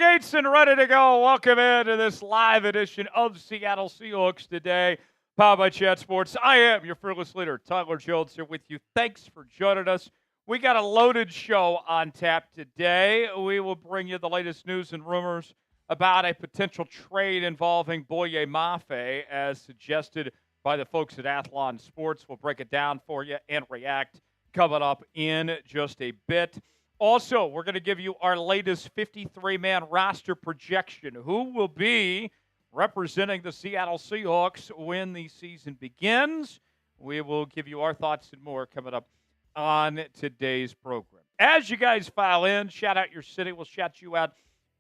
tailgates and ready to go. Welcome into this live edition of Seattle Seahawks Today, powered by Chat Sports. I am your fearless leader, Tyler Jones, here with you. Thanks for joining us. We got a loaded show on tap today. We will bring you the latest news and rumors about a potential trade involving Boye Mafe, as suggested by the folks at Athlon Sports. We'll break it down for you and react coming up in just a bit. Also, we're going to give you our latest 53-man roster projection. Who will be representing the Seattle Seahawks when the season begins? We will give you our thoughts and more coming up on today's program. As you guys file in, shout out your city. We'll shout you out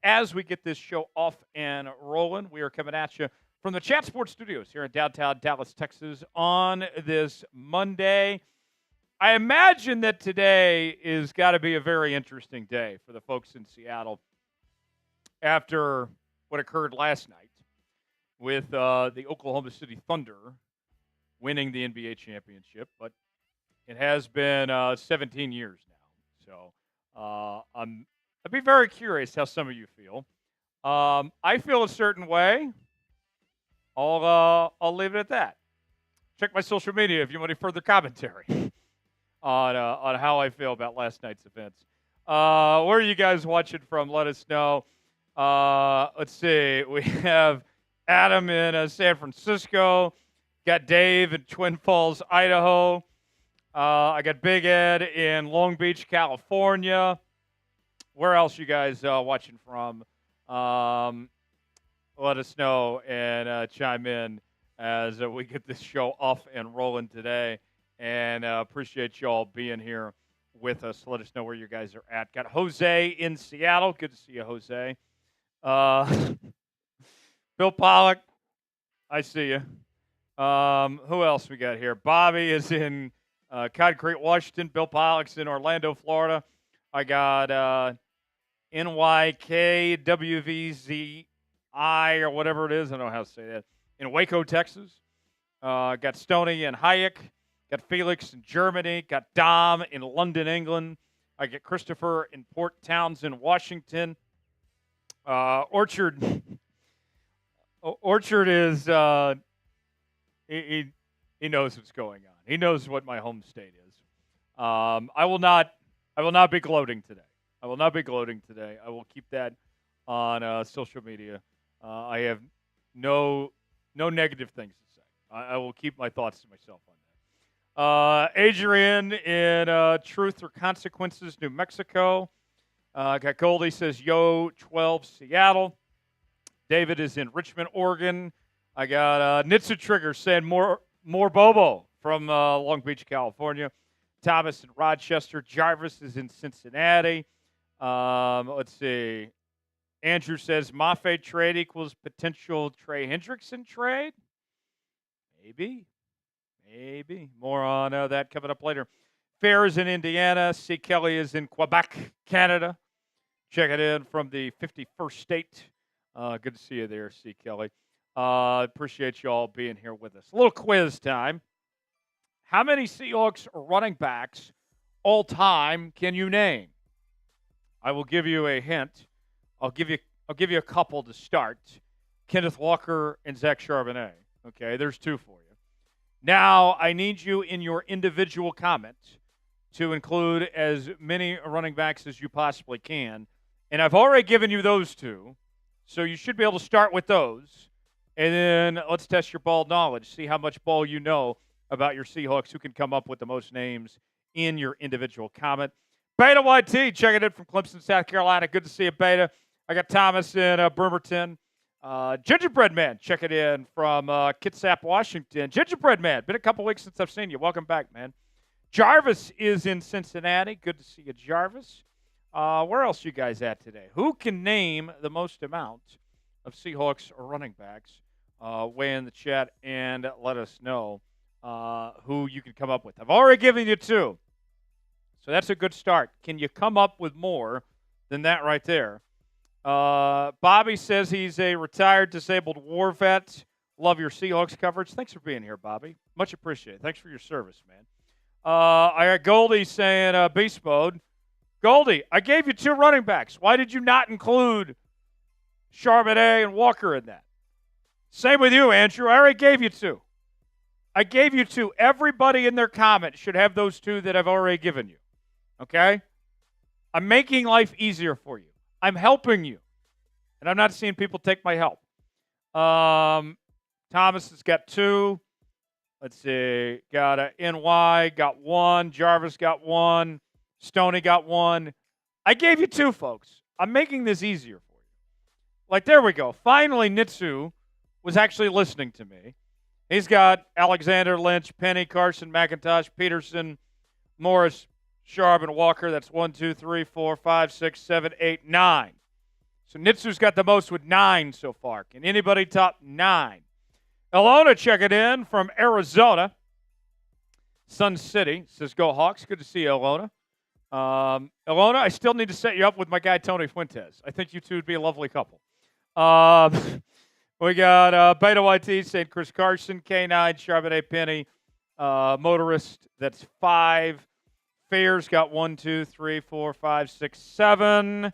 as we get this show off and rolling. We are coming at you from the Chat Sports Studios here in downtown Dallas, Texas on this Monday. I imagine that today is got to be a very interesting day for the folks in Seattle after what occurred last night with the Oklahoma City Thunder winning the NBA championship. But it has been 17 years now. So I'd be very curious how some of you feel. I feel a certain way. I'll leave it at that. Check my social media if you want any further commentary on how I feel about last night's events. Where are you guys watching from? Let us know. Let's see. We have Adam in San Francisco. Got Dave in Twin Falls, Idaho. I got Big Ed in Long Beach, California. Where else you guys watching from? Let us know and chime in as we get this show off and rolling today. And appreciate you all being here with us. Let us know where you guys are at. Got Jose in Seattle. Good to see you, Jose. Bill Pollock, I see you. Who else we got here? Bobby is in Concrete, Washington. Bill Pollock's in Orlando, Florida. I got NYKWVZI or whatever it is. I don't know how to say that. In Waco, Texas. Got Stoney and Hayek. Got Felix in Germany. Got Dom in London, England. I get Christopher in Port Townsend, Washington. Orchard is he knows what's going on. He knows what my home state is. I will not be gloating today. I will not be gloating today. I will keep that on social media. I have no negative things to say. I will keep my thoughts to myself on that. Adrian in Truth or Consequences, New Mexico. Got Goldie says, yo, 12, Seattle. David is in Richmond, Oregon. I got Nitsa Trigger saying more Bobo from Long Beach, California. Thomas in Rochester. Jarvis is in Cincinnati. Let's see. Andrew says, Mafe trade equals potential Trey Hendrickson trade. Maybe. More on that coming up later. Fair is in Indiana. C. Kelly is in Quebec, Canada. Check it in from the 51st state. Good to see you there, C. Kelly. Appreciate you all being here with us. A little quiz time. How many Seahawks running backs all time can you name? I will give you a hint. I'll give you a couple to start. Kenneth Walker and Zach Charbonnet. Okay, there's two for you. Now, I need you in your individual comments to include as many running backs as you possibly can. And I've already given you those two, so you should be able to start with those. And then let's test your ball knowledge, see how much ball you know about your Seahawks, who can come up with the most names in your individual comment. Beta YT, checking in from Clemson, South Carolina. Good to see you, Beta. I got Thomas in Bremerton. Gingerbread Man, check it in from Kitsap, Washington. Gingerbread Man, been a couple weeks since I've seen you. Welcome back, man. Jarvis is in Cincinnati. Good to see you, Jarvis. Where else you guys at today? Who can name the most amount of Seahawks running backs? Weigh in the chat and let us know who you can come up with. I've already given you two, so that's a good start. Can you come up with more than that right there? Bobby says he's a retired disabled war vet. Love your Seahawks coverage. Thanks for being here, Bobby. Much appreciated. Thanks for your service, man. I got Goldie saying beast mode. Goldie, I gave you two running backs. Why did you not include Charbonnet, and Walker in that. Same with you, Andrew. I already gave you 2. I gave you 2. Everybody in their comments should have those 2 that I've already given you. Okay? I'm making life easier for you. I'm helping you. And I'm not seeing people take my help. Thomas has got 2. Let's see. Got a NY, got 1. Jarvis got 1. Stoney got 1. I gave you 2, folks. I'm making this easier for you. Like, there we go. Finally, Nitsu was actually listening to me. He's got Alexander, Lynch, Penny, Carson, McIntosh, Peterson, Morris, Sharp, and Walker. That's 1, 2, 3, 4, 5, 6, 7, 8, 9. So Nitsu's got the most with 9 so far. Can anybody top 9? Ilona checking in from Arizona. Sun City says, go Hawks. Good to see you, Ilona. Ilona, I still need to set you up with my guy, Tony Fuentes. I think you two would be a lovely couple. We got Beta YT saying Chris Carson, K9, Charbonnet Penny, Motorist. That's 5. Fears got 1, 2, 3, 4, 5, 6, 7.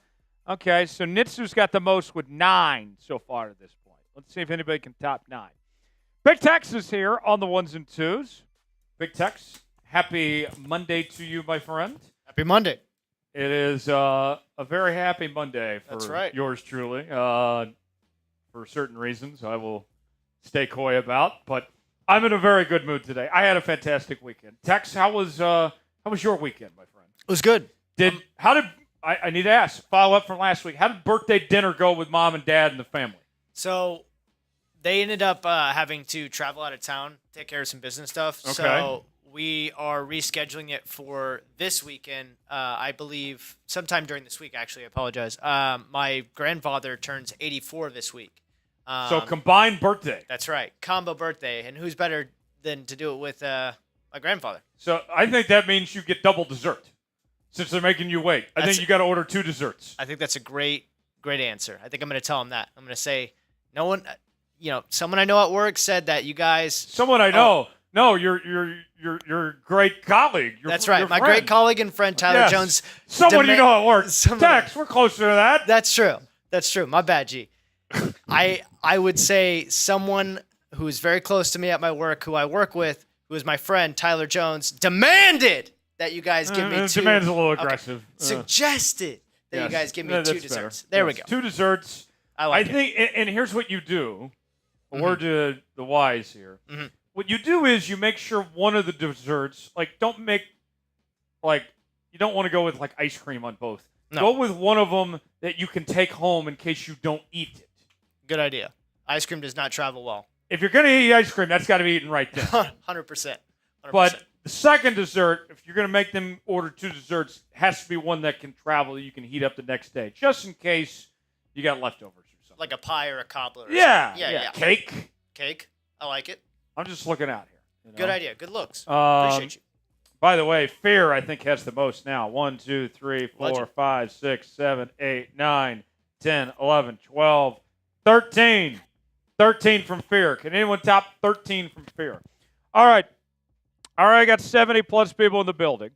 Okay, so Nitsu's got the most with 9 so far at this point. Let's see if anybody can top 9. Big Tex is here on the 1s and 2s. Big Tex, happy Monday to you, my friend. Happy Monday. It is a very happy Monday for That's right. yours truly. For certain reasons I will stay coy about, but I'm in a very good mood today. I had a fantastic weekend. Tex, how was your weekend, my friend? It was good. I need to ask, follow up from last week. How did birthday dinner go with mom and dad and the family? So they ended up having to travel out of town, take care of some business stuff. Okay. So we are rescheduling it for this weekend. I believe sometime during this week, actually. I apologize. My grandfather turns 84 this week. So combined birthday. That's right. Combo birthday. And who's better than to do it with my grandfather? So I think that means you get double dessert since they're making you wait. I think you got to order 2 desserts. I think that's a great answer. I think I'm going to tell him that. I'm going to say, no one, someone I know at work said that you guys. Someone I know. No, your great colleague. That's right. Your My friend. great colleague and friend, Tyler Jones. Someone you know at work. Tex, we're closer to that. That's true. My bad, G. I would say someone who is very close to me at my work, who I work with, who is my friend, Tyler Jones, demanded that you guys give me 2. Demand's a little aggressive. Suggested that you guys give me 2 desserts. Better. There we go. 2 desserts. I think, and here's what you do. Mm-hmm. Word to the wise here. Mm-hmm. What you do is you make sure one of the desserts, you don't want to go with ice cream on both. No. Go with one of them that you can take home in case you don't eat it. Good idea. Ice cream does not travel well. If you're going to eat ice cream, that's got to be eaten right then. 100%. But the second dessert, if you're going to make them order 2 desserts, has to be one that can travel that you can heat up the next day, just in case you got leftovers or something. Like a pie or a cobbler. Or Yeah. Cake. Cake. I like it. I'm just looking out here. Good idea. Good looks. Appreciate you. By the way, Fear, I think, has the most now. 1, 2, 3, 4, Legend. 5, 6, 7, 8, 9, 10, 11, 12, 13. 13 from Fear. Can anyone top 13 from Fear? All right. I got 70-plus people in the building.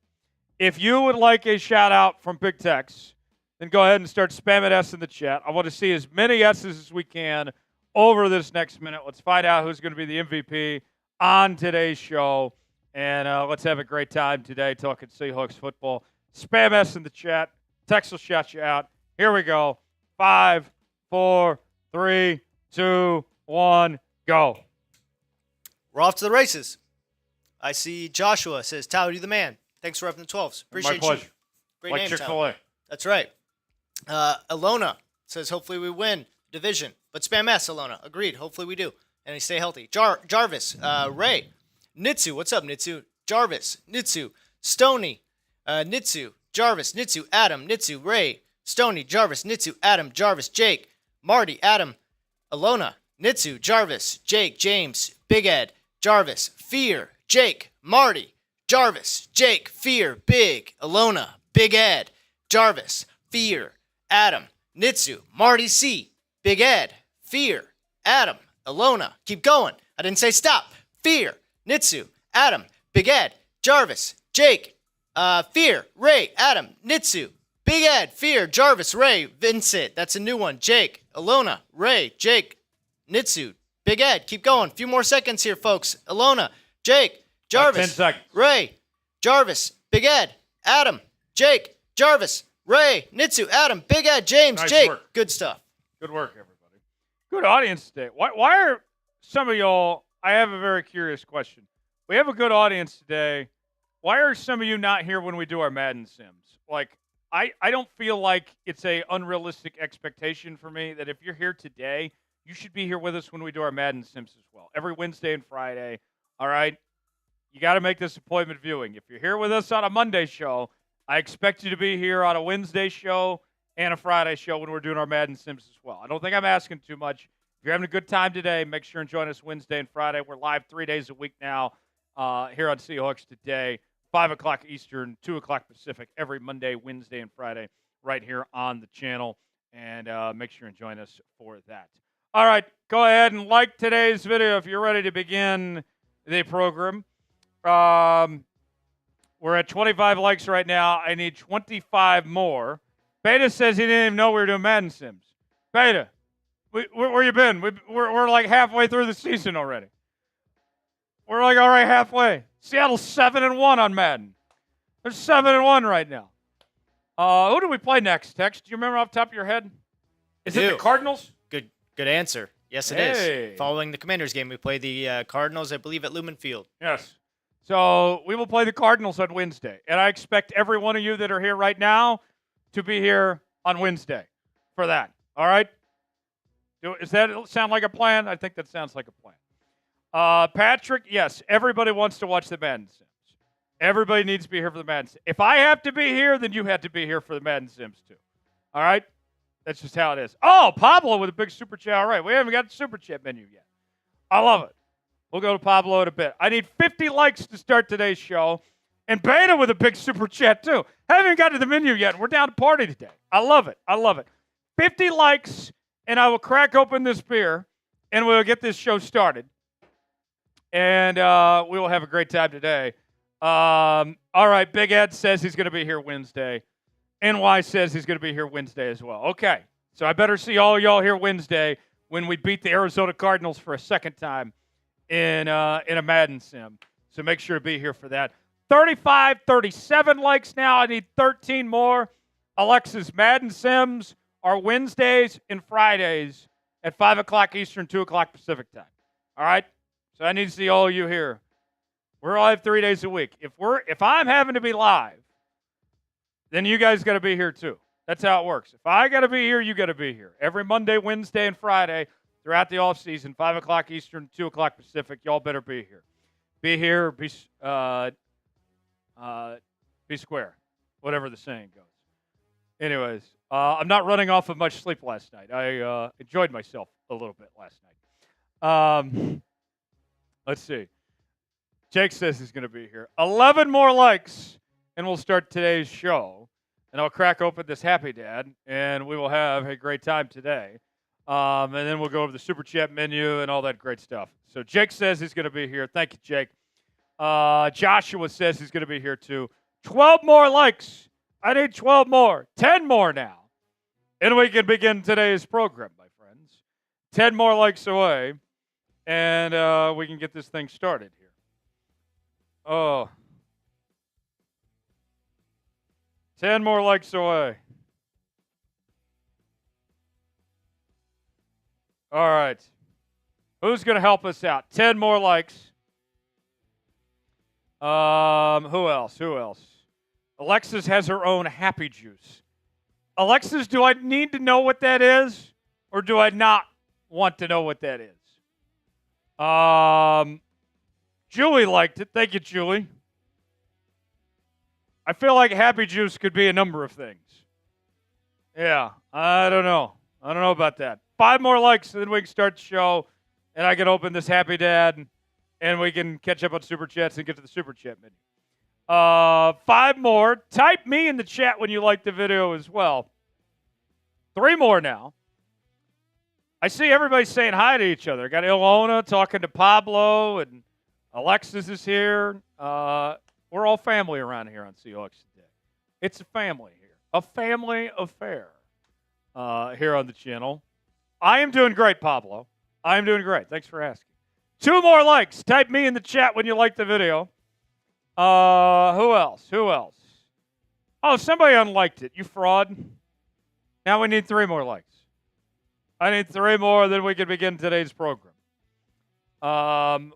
If you would like a shout-out from Big Tex, then go ahead and start spamming S in the chat. I want to see as many S's as we can over this next minute. Let's find out who's going to be the MVP on today's show. And let's have a great time today talking Seahawks football. Spam S in the chat. Tex will shout you out. Here we go. 5, 4, 3, 2, 1, go. We're off to the races. I see Joshua says, Tyler, you the man. Thanks for repping the 12s. Appreciate My pleasure. you. Great Like name, Chick-fil-A. Tyler. That's right. Ilona says, hopefully we win division. But spam S, Ilona. Agreed. Hopefully we do. And we stay healthy. Jarvis, Ray, Nitsu. What's up, Nitsu? Jarvis, Nitsu, Stoney, Nitsu, Jarvis, Nitsu, Adam, Nitsu, Ray, Stoney, Jarvis, Nitsu, Adam, Jarvis, Jake, Marty, Adam, Ilona, Nitsu, Jarvis, Jake, James, Big Ed, Jarvis, Fear, Jake, Marty, Jarvis, Jake, Fear, Big, Ilona, Big Ed, Jarvis, Fear, Adam, Nitsu, Marty C, Big Ed, Fear, Adam, Ilona. Keep going. I didn't say stop. Fear, Nitsu, Adam, Big Ed, Jarvis, Jake, Fear, Ray, Adam, Nitsu, Big Ed, Fear, Jarvis, Ray, Vincent. That's a new one. Jake, Alona, Ray, Jake, Nitsu, Big Ed. Keep going. A few more seconds here, folks. Alona, Jake, Jarvis, 10 seconds. Ray, Jarvis, Big Ed, Adam, Jake, Jarvis, Ray, Nitsu, Adam, Big Ed, James, Nice Jake. work. Good stuff. Good work, everybody. Good audience today. Why are some of y'all, I have a very curious question. We have a good audience today. Why are some of you not here when we do our Madden Sims? Like, I don't feel like it's a unrealistic expectation for me that if you're here today, you should be here with us when we do our Madden Sims as well. Every Wednesday and Friday, all right? You got to make this appointment viewing. If you're here with us on a Monday show, I expect you to be here on a Wednesday show and a Friday show when we're doing our Madden Sims as well. I don't think I'm asking too much. If you're having a good time today, make sure and join us Wednesday and Friday. We're live 3 days a week now here on Seahawks Today, 5 o'clock Eastern, 2 o'clock Pacific, every Monday, Wednesday, and Friday right here on the channel. And make sure and join us for that. All right, go ahead and like today's video if you're ready to begin the program. We're at 25 likes right now. I need 25 more. Beta says he didn't even know we were doing Madden Sims. Beta, where you been? We're like halfway through the season already. We're like already halfway. Seattle's 7-1 on Madden. They're 7-1 right now. Who do we play next, Tex? Do you remember off the top of your head? Is it the Cardinals? Good answer. Yes, it is. Following the Commanders game, we play the Cardinals, I believe, at Lumen Field. Yes. So we will play the Cardinals on Wednesday. And I expect every one of you that are here right now to be here on Wednesday for that. All right? Does that sound like a plan? I think that sounds like a plan. Patrick, yes, everybody wants to watch the Madden Sims. Everybody needs to be here for the Madden Sims. If I have to be here, then you have to be here for the Madden Sims too. All right? That's just how it is. Oh, Pablo with a big super chat. All right, we haven't got the super chat menu yet. I love it. We'll go to Pablo in a bit. I need 50 likes to start today's show. And Beta with a big super chat too. Haven't even got to the menu yet. We're down to party today. I love it. I love it. 50 likes, and I will crack open this beer, and we'll get this show started. And we will have a great time today. All right, Big Ed says he's going to be here Wednesday. NY says he's going to be here Wednesday as well. Okay, so I better see all y'all here Wednesday when we beat the Arizona Cardinals for a second time in a Madden Sim. So make sure to be here for that. 35, 37 likes now. I need 13 more. Alexa's Madden Sims are Wednesdays and Fridays at 5 o'clock Eastern, 2 o'clock Pacific time. All right? So I need to see all of you here. We're live 3 days a week. If I'm having to be live, then you guys got to be here too. That's how it works. If I got to be here, you got to be here. Every Monday, Wednesday, and Friday throughout the off season, 5 o'clock Eastern, 2 o'clock Pacific. Y'all better be here. Be here. Be square. Whatever the saying goes. Anyways, I'm not running off of much sleep last night. I enjoyed myself a little bit last night. Let's see. Jake says he's going to be here. 11 more likes, and we'll start today's show. And I'll crack open this Happy Dad, and we will have a great time today. And then we'll go over the Super Chat menu and all that great stuff. So Jake says he's going to be here. Thank you, Jake. Joshua says he's going to be here too. 12 more likes. I need 12 more. 10 more now. And we can begin today's program, my friends. 10 more likes away, and we can get this thing started here. Oh. 10 more likes away. All right. Who's going to help us out? 10 more likes. Who else? Alexis has her own happy juice. Alexis, do I need to know what that is? Or do I not want to know what that is? Julie liked it. Thank you, Julie. I feel like happy juice could be a number of things. Yeah, I don't know. I don't know about that. 5 more likes, and then we can start the show, and I can open this Happy Dad, and we can catch up on Super Chats and get to the Super Chat menu. 5 more. Type me in the chat when you like the video as well. 3 more now. I see everybody saying hi to each other. Got Ilona talking to Pablo, and Alexis is here. We're all family around here on Seahawks Today. It's a family here. A family affair here on the channel. I am doing great, Pablo. I am doing great. Thanks for asking. 2 more likes. Type me in the chat when you like the video. Who else? Oh, somebody unliked it. You fraud. Now we need 3 more likes. I need 3 more, then we can begin today's program.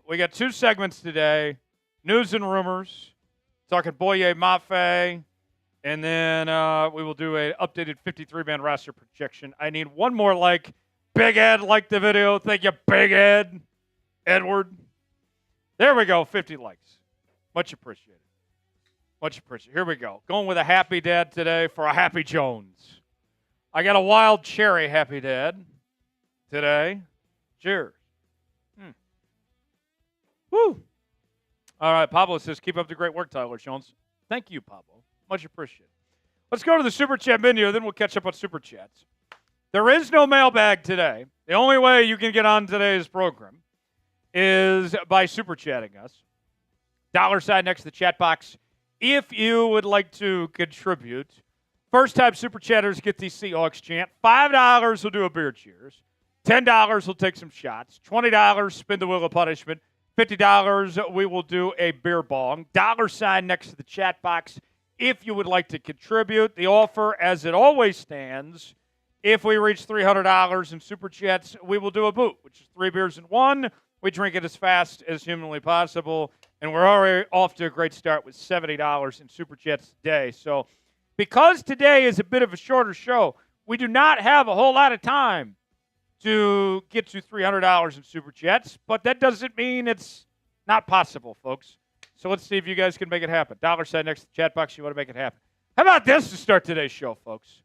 We got 2 segments today. News and rumors. Talking Boye Mafe. And then we will do an updated 53-man roster projection. I need 1 more like. Big Ed liked the video. Thank you, Big Ed. Edward. There we go. 50 likes. Much appreciated. Much appreciated. Here we go. Going with a happy dad today for a happy Jones. I got a wild cherry happy dad today. Cheers. Woo. All right. Pablo says, keep up the great work, Tyler Jones. Thank you, Pablo. Much appreciated. Let's go to the Super Chat menu, then we'll catch up on Super Chats. There is no mailbag today. The only way you can get on today's program is by Super Chatting us. $sign next to the chat box if you would like to contribute. First-time Super Chatters get the Seahawks chant. $5 will do a beer cheers. $10 will take some shots. $20 spin the wheel of punishment. $50 we will do a beer bong. $sign next to the chat box if you would like to contribute. The offer, as it always stands, if we reach $300 in Super Chats, we will do a boot, which is 3 beers in 1. We drink it as fast as humanly possible, and we're already off to a great start with $70 in Super Chats today. So because today is a bit of a shorter show, we do not have a whole lot of time to get to $300 in Super Chats, but that doesn't mean it's not possible, folks. So let's see if you guys can make it happen. $sign next to the chat box. You want to make it happen. How about this to start today's show, folks?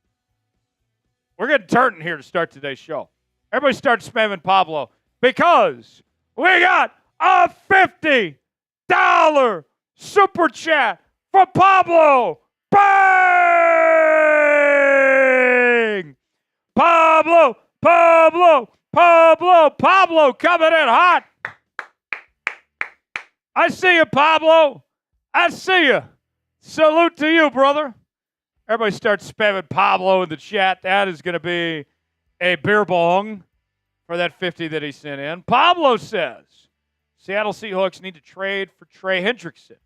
We're getting turnt here to start today's show. Everybody start spamming Pablo because we got a $50 Super Chat from Pablo. Bang! Pablo coming in hot. I see you, Pablo. I see you. Salute to you, brother. Everybody start spamming Pablo in the chat. That is going to be a beer bong for that 50 that he sent in. Pablo says, Seattle Seahawks need to trade for Trey Hendrickson.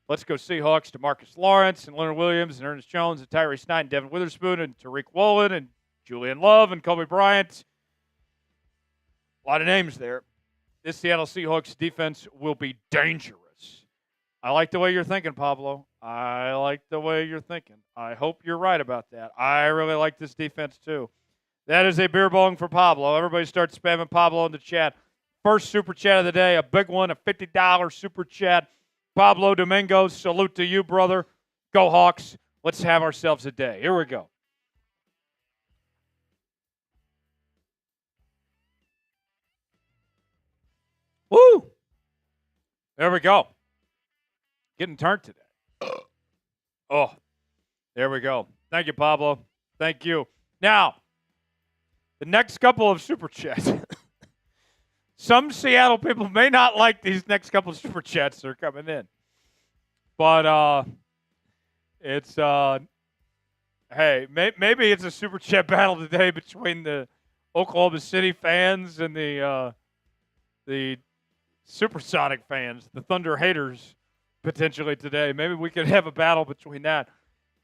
Let's go Seahawks to Marcus Lawrence and Leonard Williams and Ernest Jones and Tyree Knight and Devin Witherspoon and Tariq Woolen and Julian Love and Kobe Bryant. A lot of names there. This Seattle Seahawks defense will be dangerous. I like the way you're thinking, Pablo. I like the way you're thinking. I hope you're right about that. I really like this defense, too. That is a beer bong for Pablo. Everybody start spamming Pablo in the chat. First Super Chat of the day, a big one, a $50 Super Chat. Pablo Domingo, salute to you, brother. Go Hawks. Let's have ourselves a day. Here we go. Woo! There we go. Getting turned today. Oh, there we go. Thank you, Pablo. Thank you. Now, the next couple of Super Chats. Some Seattle people may not like these next couple of Super Chats that are coming in. But it's, hey, maybe it's a Super Chat battle today between the Oklahoma City fans and the Supersonic fans, the Thunder haters, potentially today. Maybe we could have a battle between that.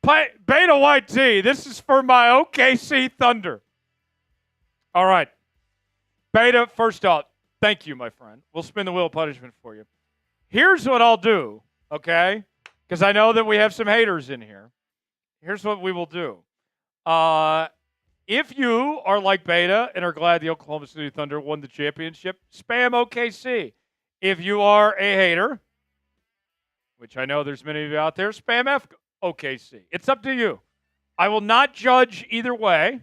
Beta YT, this is for my OKC Thunder. All right. Beta, first off, thank you, my friend. We'll spin the wheel of punishment for you. Here's what I'll do, okay? Because I know that we have some haters in here. Here's what we will do. If you are like Beta and are glad the Oklahoma City Thunder won the championship, spam OKC. If you are a hater, which I know there's many of you out there, spam F OKC. It's up to you. I will not judge either way.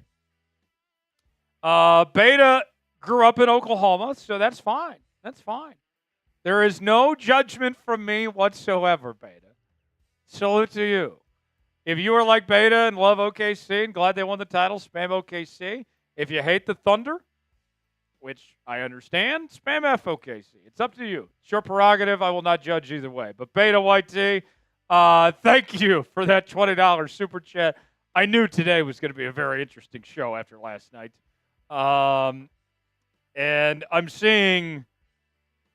Beta grew up in Oklahoma, so that's fine. That's fine. There is no judgment from me whatsoever, Beta. Salute to you. If you are like Beta and love OKC and glad they won the title, spam OKC. If you hate the Thunder, which I understand, spam FOKC. It's up to you. It's your prerogative. I will not judge either way. But Beta YT, thank you for that $20 Super Chat. I knew today was going to be a very interesting show after last night. And I'm seeing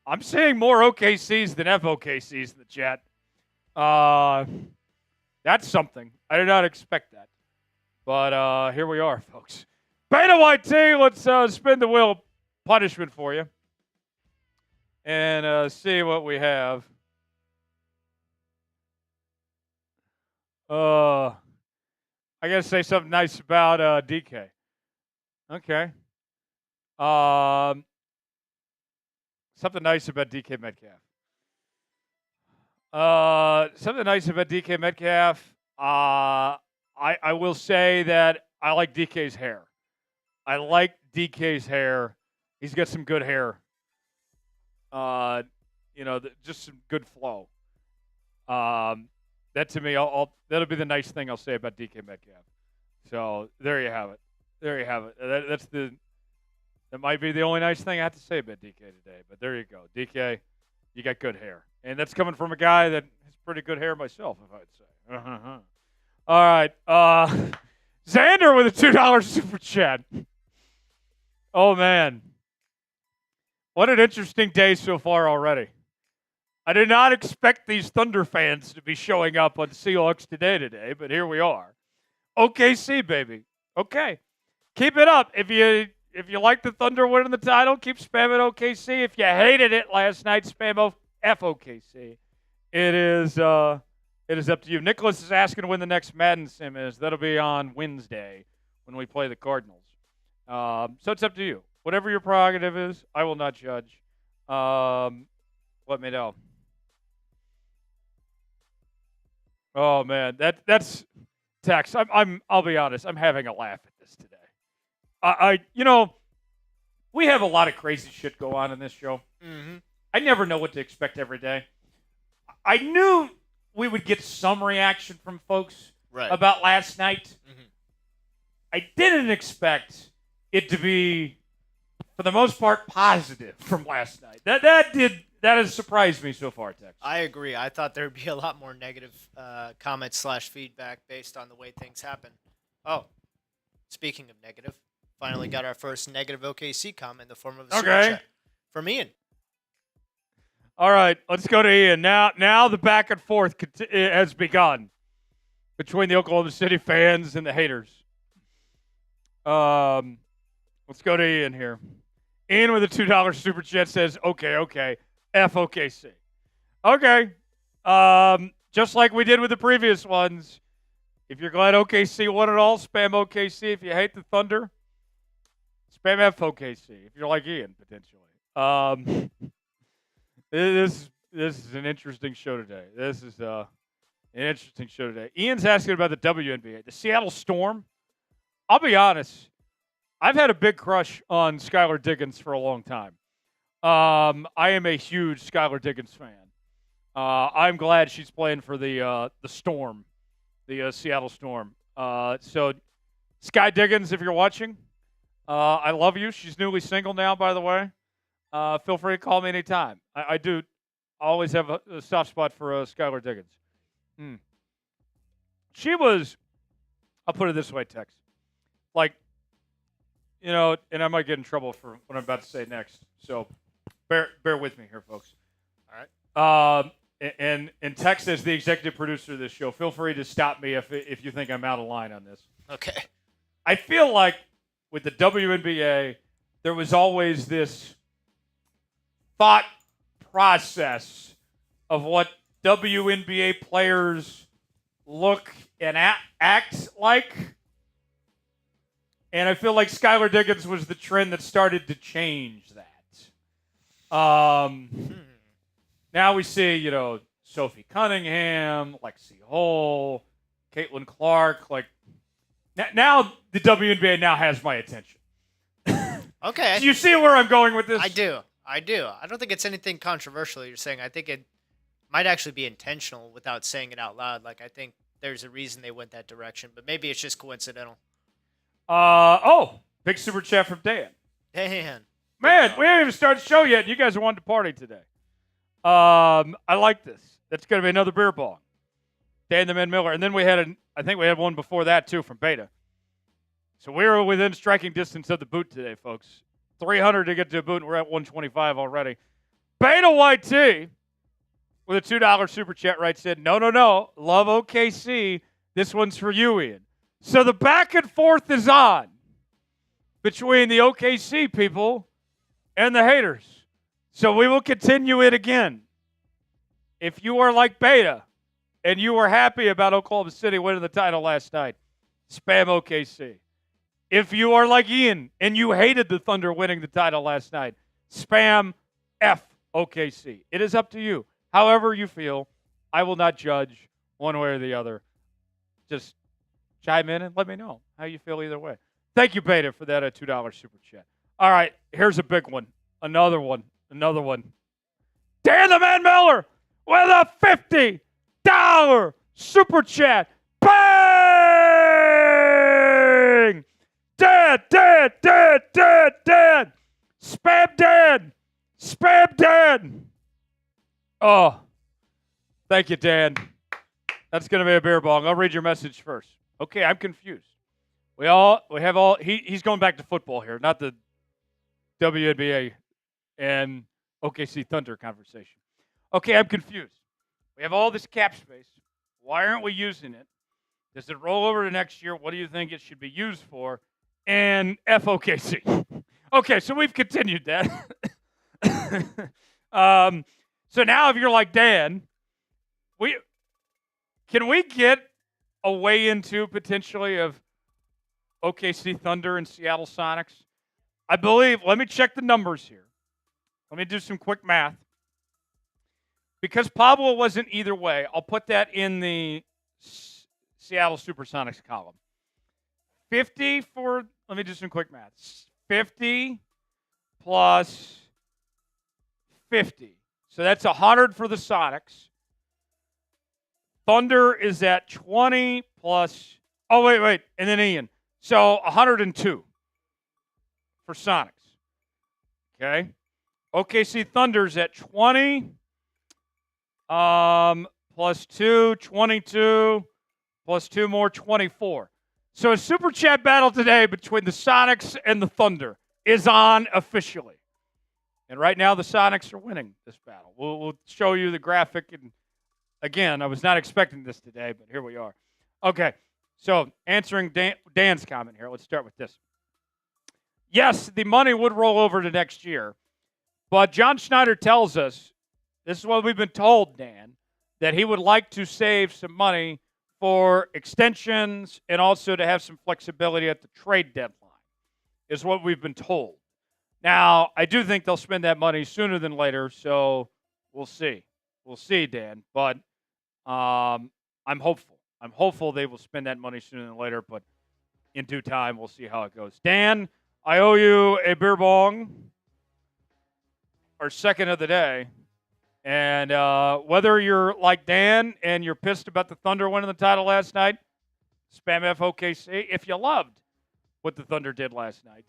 more OKCs than FOKCs in the chat. That's something. I did not expect that. But here we are, folks. Beta YT, let's spin the wheel of punishment for you. And see what we have. I got to say something nice about DK. Okay. Something nice about DK Metcalf. Something nice about DK Metcalf. I will say that I like DK's hair. I like DK's hair. He's got some good hair. Just some good flow. That to me, that'll be the nice thing I'll say about DK Metcalf. So there you have it. There you have it. That might be the only nice thing I have to say about DK today. But there you go, DK. You got good hair, and that's coming from a guy that has pretty good hair myself, if I'd say. All right, Xander with a $2 super chat. Oh man, what an interesting day so far already. I did not expect these Thunder fans to be showing up on Seahawks today, but here we are. OKC, baby. Okay. Keep it up. If you like the Thunder winning the title, keep spamming OKC. If you hated it last night, spam FOKC. It is up to you. Nicholas is asking when the next Madden sim is. That'll be on Wednesday when we play the Cardinals. So it's up to you. Whatever your prerogative is, I will not judge. Let me know. Oh man, that's Tex. I'll be honest. I'm having a laugh at this today. We have a lot of crazy shit go on in this show. Mm-hmm. I never know what to expect every day. I knew we would get some reaction from folks about last night. Mm-hmm. I didn't expect it to be, for the most part, positive from last night. That has surprised me so far, Tex. I agree. I thought there would be a lot more negative comments / feedback based on the way things happen. Oh, speaking of negative, finally got our first negative OKC comment in the form of a super chat from Ian. All right, let's go to Ian. Now the back and forth has begun between the Oklahoma City fans and the haters. Let's go to Ian here. Ian with a $2 super chat says, okay. FOKC. Okay. Just like we did with the previous ones. If you're glad OKC won it all, spam OKC. If you hate the Thunder, spam FOKC. If you're like Ian, potentially. This is an interesting show today. This is an interesting show today. Ian's asking about the WNBA. The Seattle Storm. I'll be honest. I've had a big crush on Skylar Diggins for a long time. I am a huge Skylar Diggins fan. I'm glad she's playing for the Storm, the Seattle Storm. So, Sky Diggins, if you're watching, I love you. She's newly single now, by the way. Feel free to call me anytime. I do always have a soft spot for Skylar Diggins. She was, I'll put it this way, Tex. And I might get in trouble for what I'm about to say next. So, bear with me here, folks. All right. And Tex is the executive producer of this show. Feel free to stop me if you think I'm out of line on this. Okay. I feel like with the WNBA, there was always this thought process of what WNBA players look and act like. And I feel like Skylar Diggins was the trend that started to change that. Now we see, Sophie Cunningham, Lexi Hull, Caitlin Clark. Now the WNBA now has my attention. Okay. Do you see where I'm going with this? I do. I don't think it's anything controversial you're saying. I think it might actually be intentional without saying it out loud. I think there's a reason they went that direction, but maybe it's just coincidental. Big super chat from Dan. Dan. Man, we haven't even started the show yet, and you guys are wanting to party today. I like this. That's going to be another beer bong. Dan the Man Miller. And then I think we had one before that, too, from Beta. So we're within striking distance of the boot today, folks. 300 to get to a boot, and we're at 125 already. Beta YT with a $2 super chat writes in, no. Love OKC. This one's for you, Ian. So the back and forth is on between the OKC people and the haters. So we will continue it again. If you are like Beta and you are happy about Oklahoma City winning the title last night, spam OKC. If you are like Ian and you hated the Thunder winning the title last night, spam F OKC. It is up to you. However you feel, I will not judge one way or the other. Just chime in and let me know how you feel either way. Thank you, Beta, for that $2 super chat. All right, here's a big one. Another one. Dan the Man Miller with a $50 super chat. Bang! Dad! Spam Dan! Oh, thank you, Dan. That's going to be a beer bong. I'll read your message first. Okay, I'm confused. He's going back to football here, not the WNBA and OKC Thunder conversation. Okay, I'm confused. We have all this cap space. Why aren't we using it? Does it roll over to next year? What do you think it should be used for? And FOKC. Okay, so we've continued that. So now if you're like Dan, can we get a way into potentially of OKC Thunder and Seattle Sonics? I believe, let me check the numbers here. Let me do some quick math. Because Pablo wasn't either way, I'll put that in the Seattle Supersonics column. 50 for, let me do some quick math. 50 plus 50. So that's 100 for the Sonics. Thunder is at 20 plus, oh, wait, and then Ian. So 102 for Sonics. Okay. OKC Thunder's at 20 plus 2, 22, plus 2 more, 24. So a super chat battle today between the Sonics and the Thunder is on officially. And right now the Sonics are winning this battle. We'll show you the graphic. And again, I was not expecting this today, but here we are. Okay, so answering Dan's comment here, let's start with this. Yes, the money would roll over to next year, but John Schneider tells us, this is what we've been told, Dan, that he would like to save some money for extensions and also to have some flexibility at the trade deadline, is what we've been told. Now, I do think they'll spend that money sooner than later, so we'll see. We'll see, Dan, but I'm hopeful. I'm hopeful they will spend that money sooner than later, but in due time, we'll see how it goes. Dan, I owe you a beer bong, our second of the day. And whether you're like Dan and you're pissed about the Thunder winning the title last night, spam FOKC. If you loved what the Thunder did last night,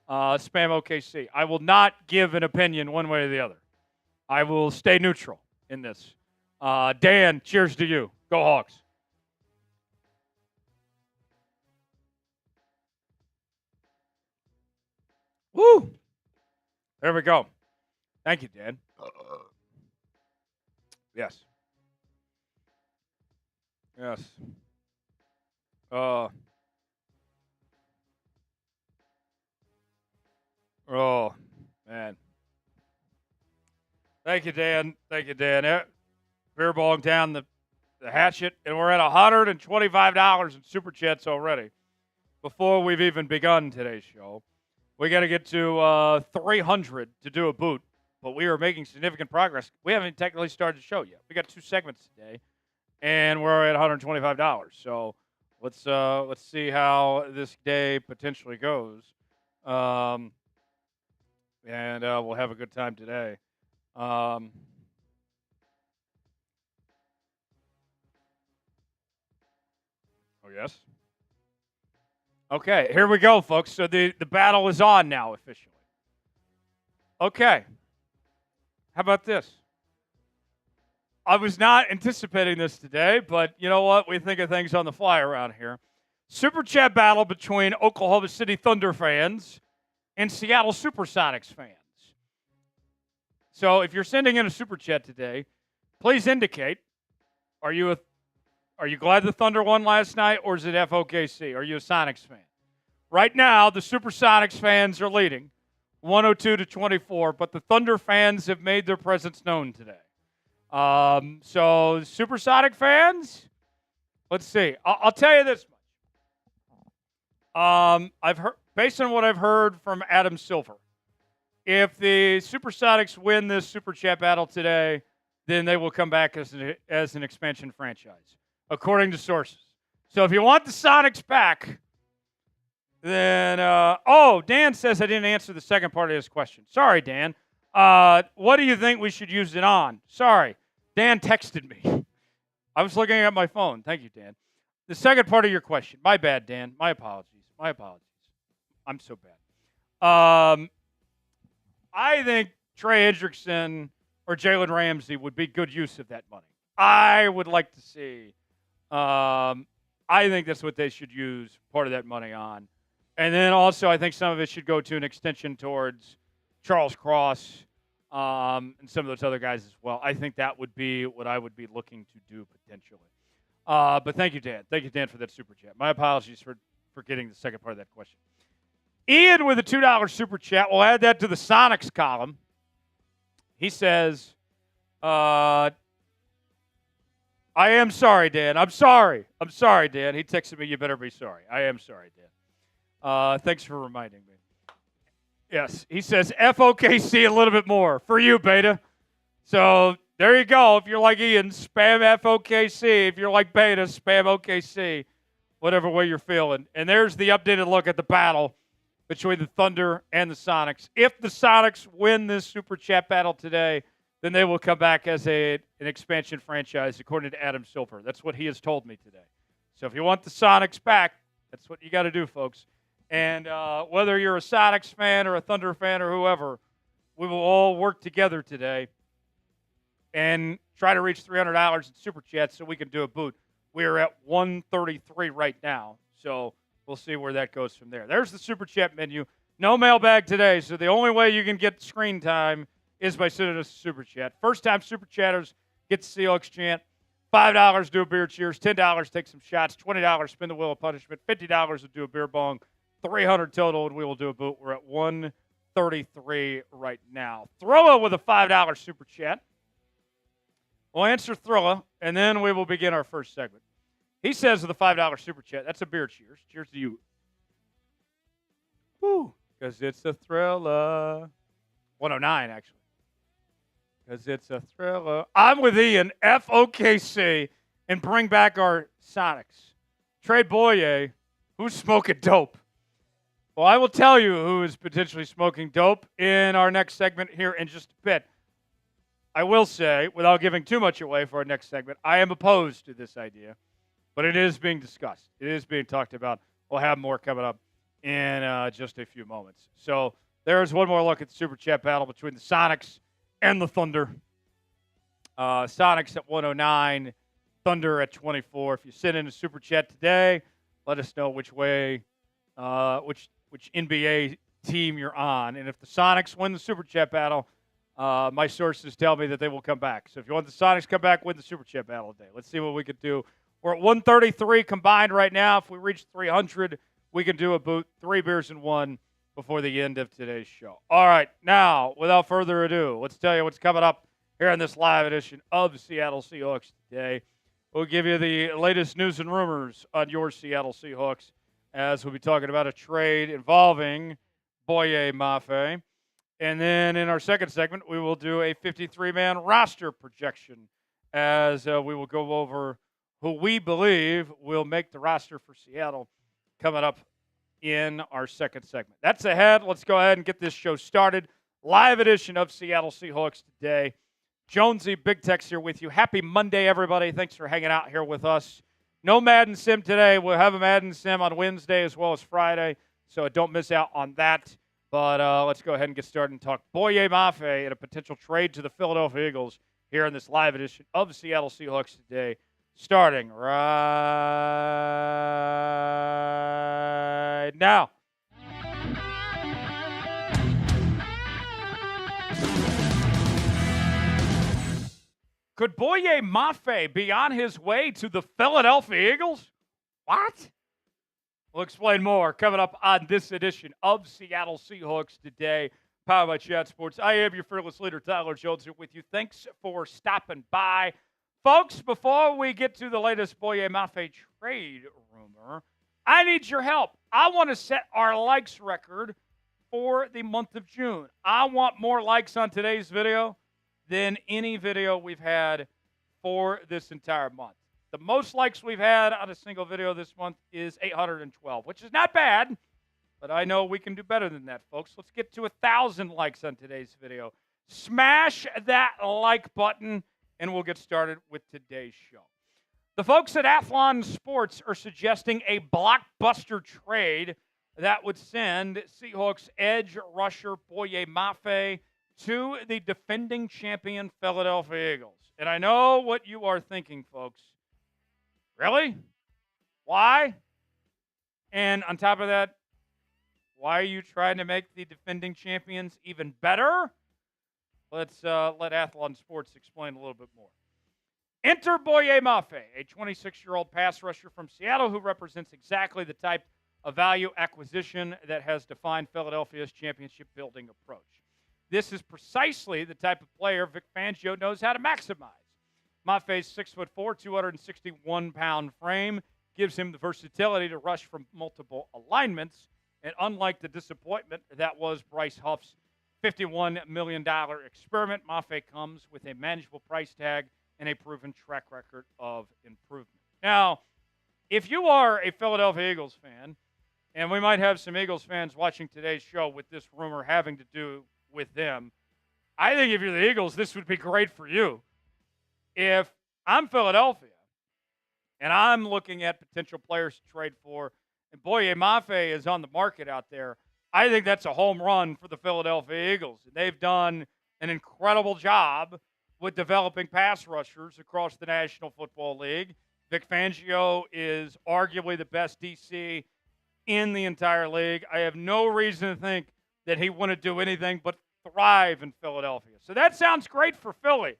spam OKC. I will not give an opinion one way or the other. I will stay neutral in this. Dan, cheers to you. Go Hawks. Woo! There we go. Thank you, Dan. Yes. Yes. Oh, man. Thank you, Dan. Beer bong down the hatchet, and we're at $125 in super chats already before we've even begun today's show. We got to get to 300 to do a boot, but we are making significant progress. We haven't technically started the show yet. We got 2 segments today, and we're at $125. So let's see how this day potentially goes, and we'll have a good time today. Oh yes. Okay, here we go, folks. So the battle is on now officially. Okay. How about this? I was not anticipating this today, but you know what? We think of things on the fly around here. Super Chat battle between Oklahoma City Thunder fans and Seattle Supersonics fans. So if you're sending in a Super Chat today, please indicate, are you glad the Thunder won last night, or is it FOKC? Are you a Sonics fan? Right now, the Supersonics fans are leading 102-24, but the Thunder fans have made their presence known today. So Supersonic fans, let's see. I'll tell you this much. I've heard, based on what I've heard from Adam Silver, if the Supersonics win this Super Chat battle today, then they will come back as an expansion franchise, according to sources. So if you want the Sonics back, then Dan says I didn't answer the second part of his question. Sorry, Dan. What do you think we should use it on? Sorry. Dan texted me. I was looking at my phone. Thank you, Dan. The second part of your question. My bad, Dan. My apologies. I'm so bad. I think Trey Hendrickson or Jalen Ramsey would be good use of that money. I would like to see. I think that's what they should use part of that money on. And then also I think some of it should go to an extension towards Charles Cross and some of those other guys as well. I think that would be what I would be looking to do potentially. But thank you, Dan. Thank you, Dan, for that Super Chat. My apologies for getting the second part of that question. Ian with a $2 Super Chat. We'll add that to the Sonics column. He says, I am sorry, Dan. I'm sorry, Dan. He texted me, you better be sorry. I am sorry, Dan. Thanks for reminding me. Yes, he says FOKC a little bit more for you, Beta. So there you go. If you're like Ian, spam FOKC. If you're like Beta, spam OKC, whatever way you're feeling. And there's the updated look at the battle between the Thunder and the Sonics. If the Sonics win this Super Chat battle today, then they will come back as an expansion franchise, according to Adam Silver. That's what he has told me today. So if you want the Sonics back, that's what you got to do, folks. And whether you're a Sonics fan or a Thunder fan or whoever, we will all work together today and try to reach $300 in Super Chats so we can do a boot. We are at 133 right now, so we'll see where that goes from there. There's the Super Chat menu. No mailbag today, so the only way you can get screen time is by sending us a Super Chat. First-time Super Chatters get the Seahawks chant. $5 do a beer cheers. $10 take some shots. $20 spin the wheel of punishment. $50 will do a beer bong. $300 total, and we will do a boot. We're at 133 right now. Thrilla with a $5 Super Chat. We'll answer Thrilla, and then we will begin our first segment. He says with a $5 Super Chat, that's a beer cheers. Cheers to you. Woo, because it's a Thrilla. 109, actually. Because it's a Thrilla. I'm with Ian, FOKC, and bring back our Sonics. Trade Boye, who's smoking dope? Well, I will tell you who is potentially smoking dope in our next segment here in just a bit. I will say, without giving too much away for our next segment, I am opposed to this idea, but it is being discussed. It is being talked about. We'll have more coming up in just a few moments. So there's one more look at the Super Chat battle between the Sonics and the Thunder. Sonics at 109, Thunder at 24. If you send in a Super Chat today, let us know which way, which NBA team you're on. And if the Sonics win the Super Chat battle, my sources tell me that they will come back. So if you want the Sonics to come back, win the Super Chat battle today. Let's see what we could do. We're at 133 combined right now. If we reach 300, we can do a boot. 3 beers and 1 before the end of today's show. All right, now, without further ado, let's tell you what's coming up here in this live edition of the Seattle Seahawks today. We'll give you the latest news and rumors on your Seattle Seahawks, as we'll be talking about a trade involving Boye Mafe. And then in our second segment, we will do a 53-man roster projection, as we will go over who we believe will make the roster for Seattle coming up in our second segment. That's ahead. Let's go ahead and get this show started. Live edition of Seattle Seahawks today. Jonesy, Big Tex here with you. Happy Monday, everybody. Thanks for hanging out here with us. No Madden Sim today. We'll have a Madden Sim on Wednesday as well as Friday, so don't miss out on that. But let's go ahead and get started and talk Boye Mafe and a potential trade to the Philadelphia Eagles here in this live edition of the Seattle Seahawks today. starting right now. Could Boye Mafe be on his way to the Philadelphia Eagles? What? We'll explain more coming up on this edition of Seattle Seahawks Today, powered by Chat Sports. I am your fearless leader, Tyler Jones, here with you. Thanks for stopping by. Folks, before we get to the latest Boye Mafe trade rumor, I need your help. I want to set our likes record for the month of June. I want more likes on today's video than any video we've had for this entire month. The most likes we've had on a single video this month is 812, which is not bad, but I know we can do better than that, folks. Let's get to 1,000 likes on today's video. Smash that like button, and we'll get started with today's show. The folks at Athlon Sports are suggesting a blockbuster trade that would send Seahawks edge rusher Boye Mafe to the defending champion Philadelphia Eagles. And I know what you are thinking, folks. Really? Why? And on top of that, why are you trying to make the defending champions even better? Let's let Athlon Sports explain a little bit more. Enter Boye Mafe, a 26-year-old pass rusher from Seattle who represents exactly the type of value acquisition that has defined Philadelphia's championship-building approach. This is precisely the type of player Vic Fangio knows how to maximize. Mafe's 6'4", 261-pound frame gives him the versatility to rush from multiple alignments, and unlike the disappointment that was Bryce Huff's $51 million experiment, Mafe comes with a manageable price tag and a proven track record of improvement. Now, if you are a Philadelphia Eagles fan, and we might have some Eagles fans watching today's show with this rumor having to do with them, I think if you're the Eagles, this would be great for you. If I'm Philadelphia and I'm looking at potential players to trade for, and Boye Mafe is on the market out there, I think that's a home run for the Philadelphia Eagles. They've done an incredible job with developing pass rushers across the National Football League. Vic Fangio is arguably the best DC in the entire league. I have no reason to think that he wouldn't do anything but thrive in Philadelphia. So that sounds great for Philly.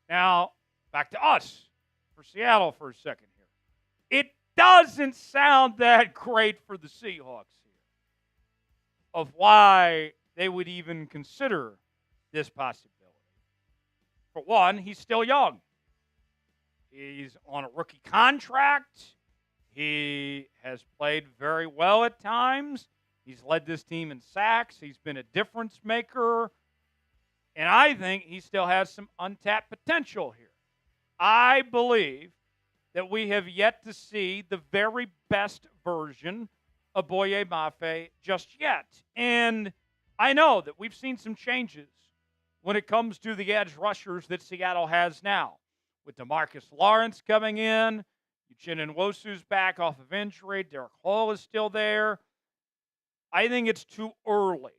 Now, back to us for Seattle for a second here. It doesn't sound that great for the Seahawks here of why they would even consider this possibility. For one, he's still young. He's on a rookie contract. He has played very well at times. He's led this team in sacks. He's been a difference maker. And I think he still has some untapped potential here. I believe that we have yet to see the very best version of Boye Mafe just yet. And I know that we've seen some changes when it comes to the edge rushers that Seattle has now. With DeMarcus Lawrence coming in, Uchenna Nwosu's back off of injury, Derek Hall is still there. I think it's too early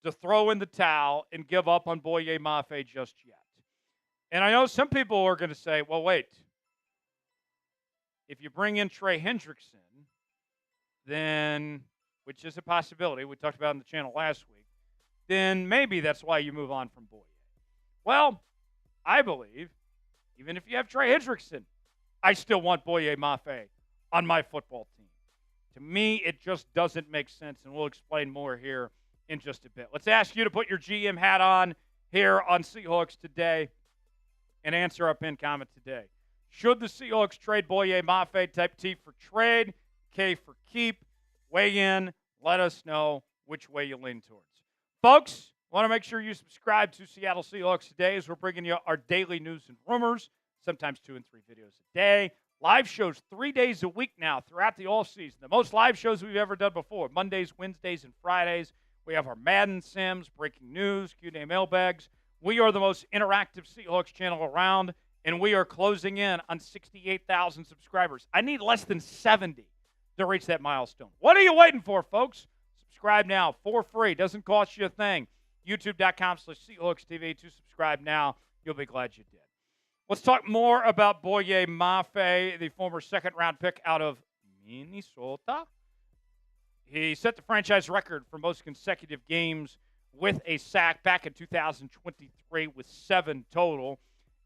to throw in the towel and give up on Boye Mafe just yet. And I know some people are going to say, well, wait. If you bring in Trey Hendrickson, then, which is a possibility, we talked about on the channel last week, then maybe that's why you move on from Boye. Well, I believe, even if you have Trey Hendrickson, I still want Boye Mafe on my football team. To me, it just doesn't make sense, and we'll explain more here in just a bit. Let's ask you to put your GM hat on here on Seahawks Today and answer our pinned comment today. Should the Seahawks trade Boye Mafe? Type T for trade, K for keep. Weigh in. Let us know which way you lean towards. Folks, want to make sure you subscribe to Seattle Seahawks Today as we're bringing you our daily news and rumors, sometimes 2 and 3 videos a day. Live shows 3 days a week now throughout the offseason. The most live shows we've ever done before. Mondays, Wednesdays, and Fridays. We have our Madden Sims, breaking news, Q&A mailbags. We are the most interactive Seahawks channel around, and we are closing in on 68,000 subscribers. I need less than 70 to reach that milestone. What are you waiting for, folks? Subscribe now for free. Doesn't cost you a thing. YouTube.com/SeahawksTV to subscribe now. You'll be glad you did. Let's talk more about Boye Mafe, the former second-round pick out of Minnesota. He set the franchise record for most consecutive games with a sack back in 2023 with 7 total.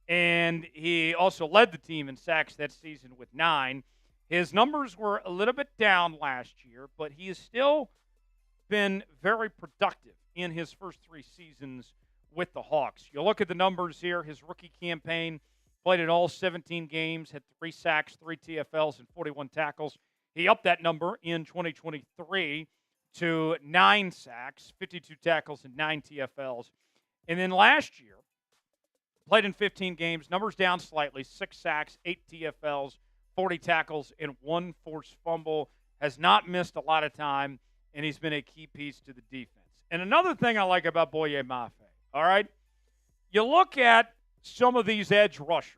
And he also led the team in sacks that season with 9. His numbers were a little bit down last year, but he has still been very productive in his first 3 seasons with the Hawks. You look at the numbers here, his rookie campaign, played in all 17 games, had 3 sacks, 3 TFLs, and 41 tackles. He upped that number in 2023 to 9 sacks, 52 tackles, and 9 TFLs. And then last year, played in 15 games, numbers down slightly, 6 sacks, 8 TFLs, 40 tackles, and 1 forced fumble. Has not missed a lot of time, and he's been a key piece to the defense. And another thing I like about Boye Mafe, all right, you look at some of these edge rushers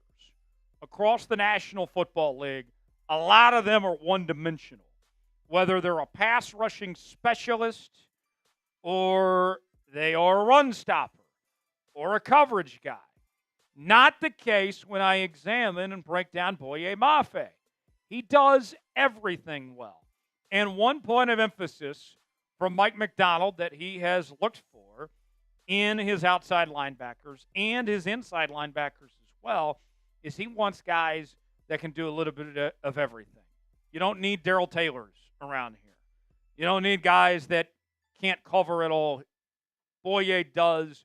across the National Football League, a lot of them are one-dimensional. Whether they're a pass-rushing specialist or they are a run stopper or a coverage guy. Not the case when I examine and break down Boye Mafe. He does everything well. And one point of emphasis from Mike McDonald that he has looked for in his outside linebackers and his inside linebackers as well is he wants guys that can do a little bit of everything. You don't need Darrell Taylors around here. You don't need guys that can't cover it all. Boye does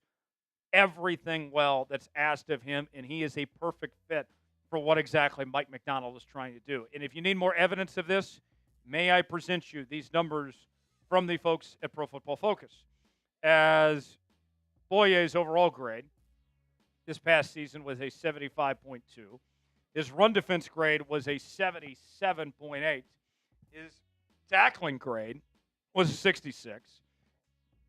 everything well that's asked of him, and he is a perfect fit for what exactly Mike McDonald is trying to do. And if you need more evidence of this, may I present you these numbers from the folks at Pro Football Focus. As Boye's overall grade this past season was a 75.2. His run defense grade was a 77.8. His tackling grade was a 66.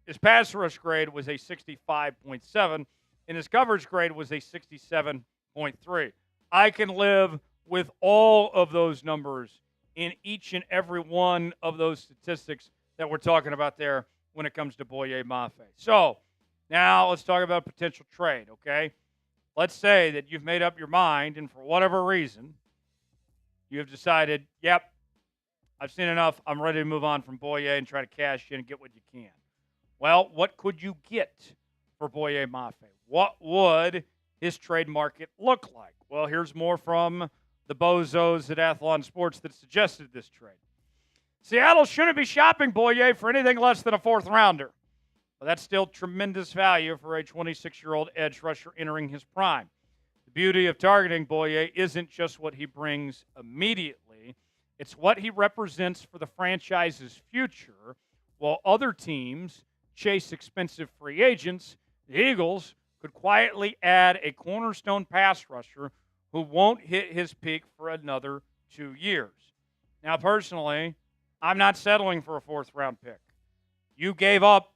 His pass rush grade was a 65.7. And his coverage grade was a 67.3. I can live with all of those numbers in each and every one of those statistics that we're talking about there when it comes to Boye Mafe. So, now let's talk about potential trade, okay? Let's say that you've made up your mind, and for whatever reason, you have decided, yep, I've seen enough. I'm ready to move on from Boye and try to cash in and get what you can. Well, what could you get for Boye Mafe? What would his trade market look like? Well, here's more from the bozos at Athlon Sports that suggested this trade. Seattle shouldn't be shopping Boye for anything less than a 4th rounder. But that's still tremendous value for a 26-year-old edge rusher entering his prime. The beauty of targeting Boye isn't just what he brings immediately. It's what he represents for the franchise's future. While other teams chase expensive free agents, the Eagles could quietly add a cornerstone pass rusher who won't hit his peak for another 2 years. Now, personally, I'm not settling for a 4th-round pick. You gave up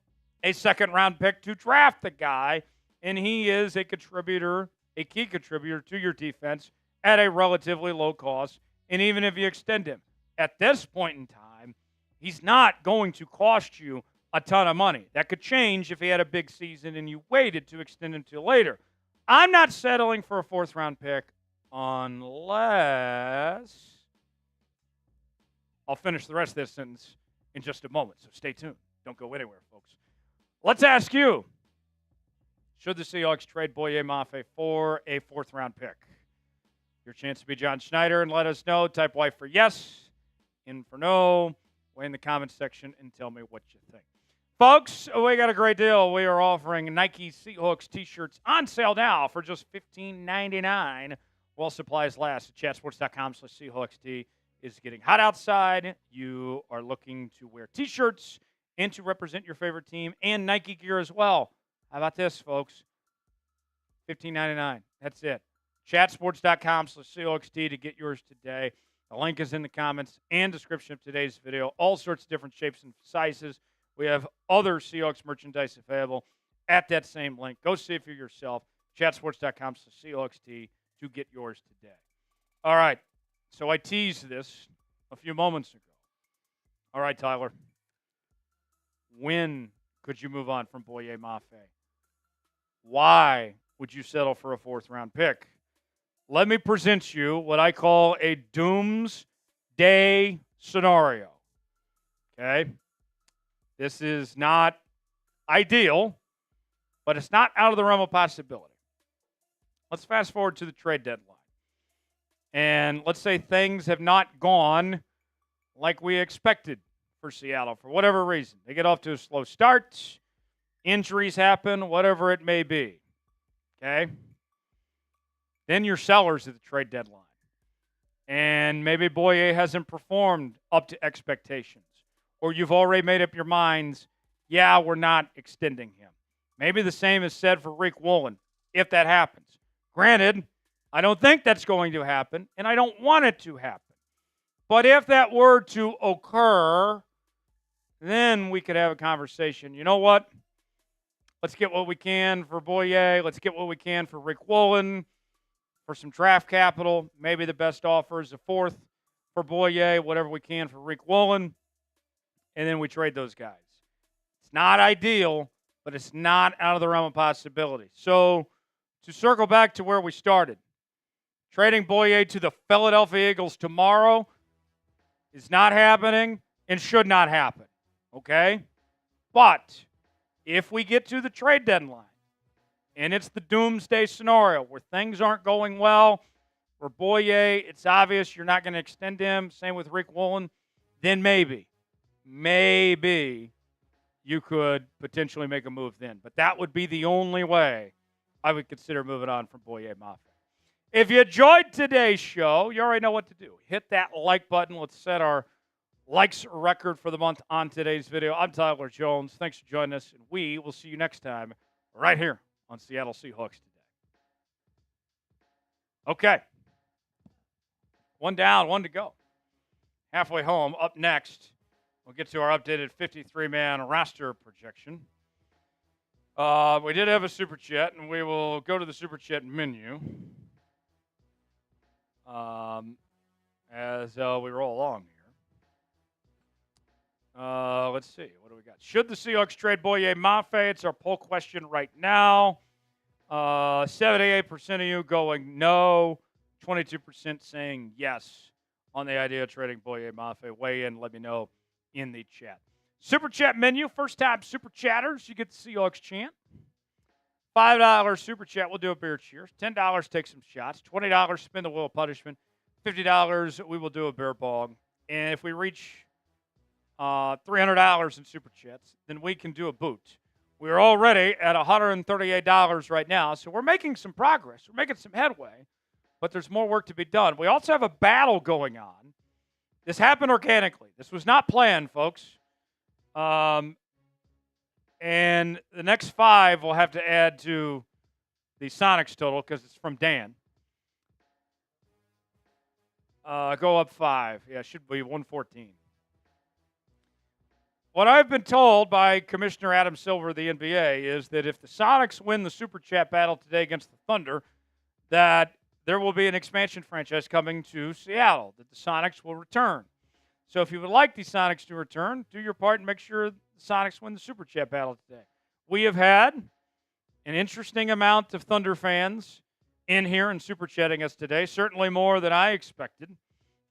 a 2nd-round pick to draft the guy, and he is a contributor, a key contributor to your defense at a relatively low cost. And even if you extend him, at this point in time, he's not going to cost you a ton of money. That could change if he had a big season and you waited to extend him to later. I'm not settling for a 4th-round pick unless I'll finish the rest of this sentence in just a moment. So stay tuned. Don't go anywhere, folks. Let's ask you, should the Seahawks trade Boye Mafe for a 4th-round pick? Your chance to be John Schneider and let us know. Type Y for yes, in for no. Weigh in the comments section and tell me what you think. Folks, we got a great deal. We are offering Nike Seahawks t-shirts on sale now for just $15.99 while supplies last. Chatsports.com/SeahawksT is getting hot outside. You are looking to wear t-shirts and to represent your favorite team and Nike gear as well. How about this, folks? $15.99. That's it. Chatsports.com/SeahawksT to get yours today. The link is in the comments and description of today's video. All sorts of different shapes and sizes. We have other Seahawks merchandise available at that same link. Go see it for yourself. Chatsports.com/SeahawksT to get yours today. All right. So I teased this a few moments ago. All right, Tyler. When could you move on from Boye Mafe? Why would you settle for a 4th-round pick? let me present you what I call a doomsday scenario. Okay? This is not ideal, but it's not out of the realm of possibility. Let's fast forward to the trade deadline. And let's say things have not gone like we expected for Seattle for whatever reason. They get off to a slow start, injuries happen, whatever it may be. Okay? Then you're sellers at the trade deadline. And maybe Boye hasn't performed up to expectations. Or you've already made up your minds, yeah, we're not extending him. Maybe the same is said for Rick Woolen, if that happens. Granted, I don't think that's going to happen, and I don't want it to happen. But if that were to occur, then we could have a conversation. You know what? Let's get what we can for Boye. Let's get what we can for Rick Woolen, for some draft capital. Maybe the best offer is a fourth for Boye, whatever we can for Rick Woolen. And then we trade those guys. It's not ideal, but it's not out of the realm of possibility. So to circle back to where we started, trading Boye to the Philadelphia Eagles tomorrow is not happening and should not happen. Okay? But if we get to the trade deadline and it's the doomsday scenario where things aren't going well, for Boye, it's obvious you're not going to extend him, same with Rick Woolen, then maybe you could potentially make a move then. But that would be the only way I would consider moving on from Boye Mafe. If you enjoyed today's show, you already know what to do. Hit that like button. Let's set our likes record for the month on today's video. I'm Tyler Jones. Thanks for joining us, and we will see you next time right here on Seattle Seahawks Today. Okay. One down, one to go. Halfway home. Up next, we'll get to our updated 53-man roster projection. We did have a Super Chat, and we will go to the Super Chat menu as we roll along here. Let's see. What do we got? Should the Seahawks trade Boye Mafe? It's our poll question right now. 78% of you going no. 22% saying yes on the idea of trading Boye Mafe. Weigh in. Let me know in the chat. Super Chat menu. First time Super Chatters, you get the Seahawks chant. $5 Super Chat, we'll do a beer cheers. $10, take some shots. $20, spin the wheel of punishment. $50, we will do a beer bong. And if we reach $300 in Super Chats, then we can do a boot. We're already at $138 right now, so we're making some progress. We're making some headway, but there's more work to be done. We also have a battle going on. This happened organically. This was not planned, folks. And the next 5 we'll have to add to the Sonics total because it's from Dan. Go up 5. Yeah, it should be 114. What I've been told by Commissioner Adam Silver of the NBA is that if the Sonics win the Super Chat battle today against the Thunder, that there will be an expansion franchise coming to Seattle, that the Sonics will return. So if you would like the Sonics to return, do your part and make sure the Sonics win the Super Chat battle today. We have had an interesting amount of Thunder fans in here and Super Chatting us today, certainly more than I expected,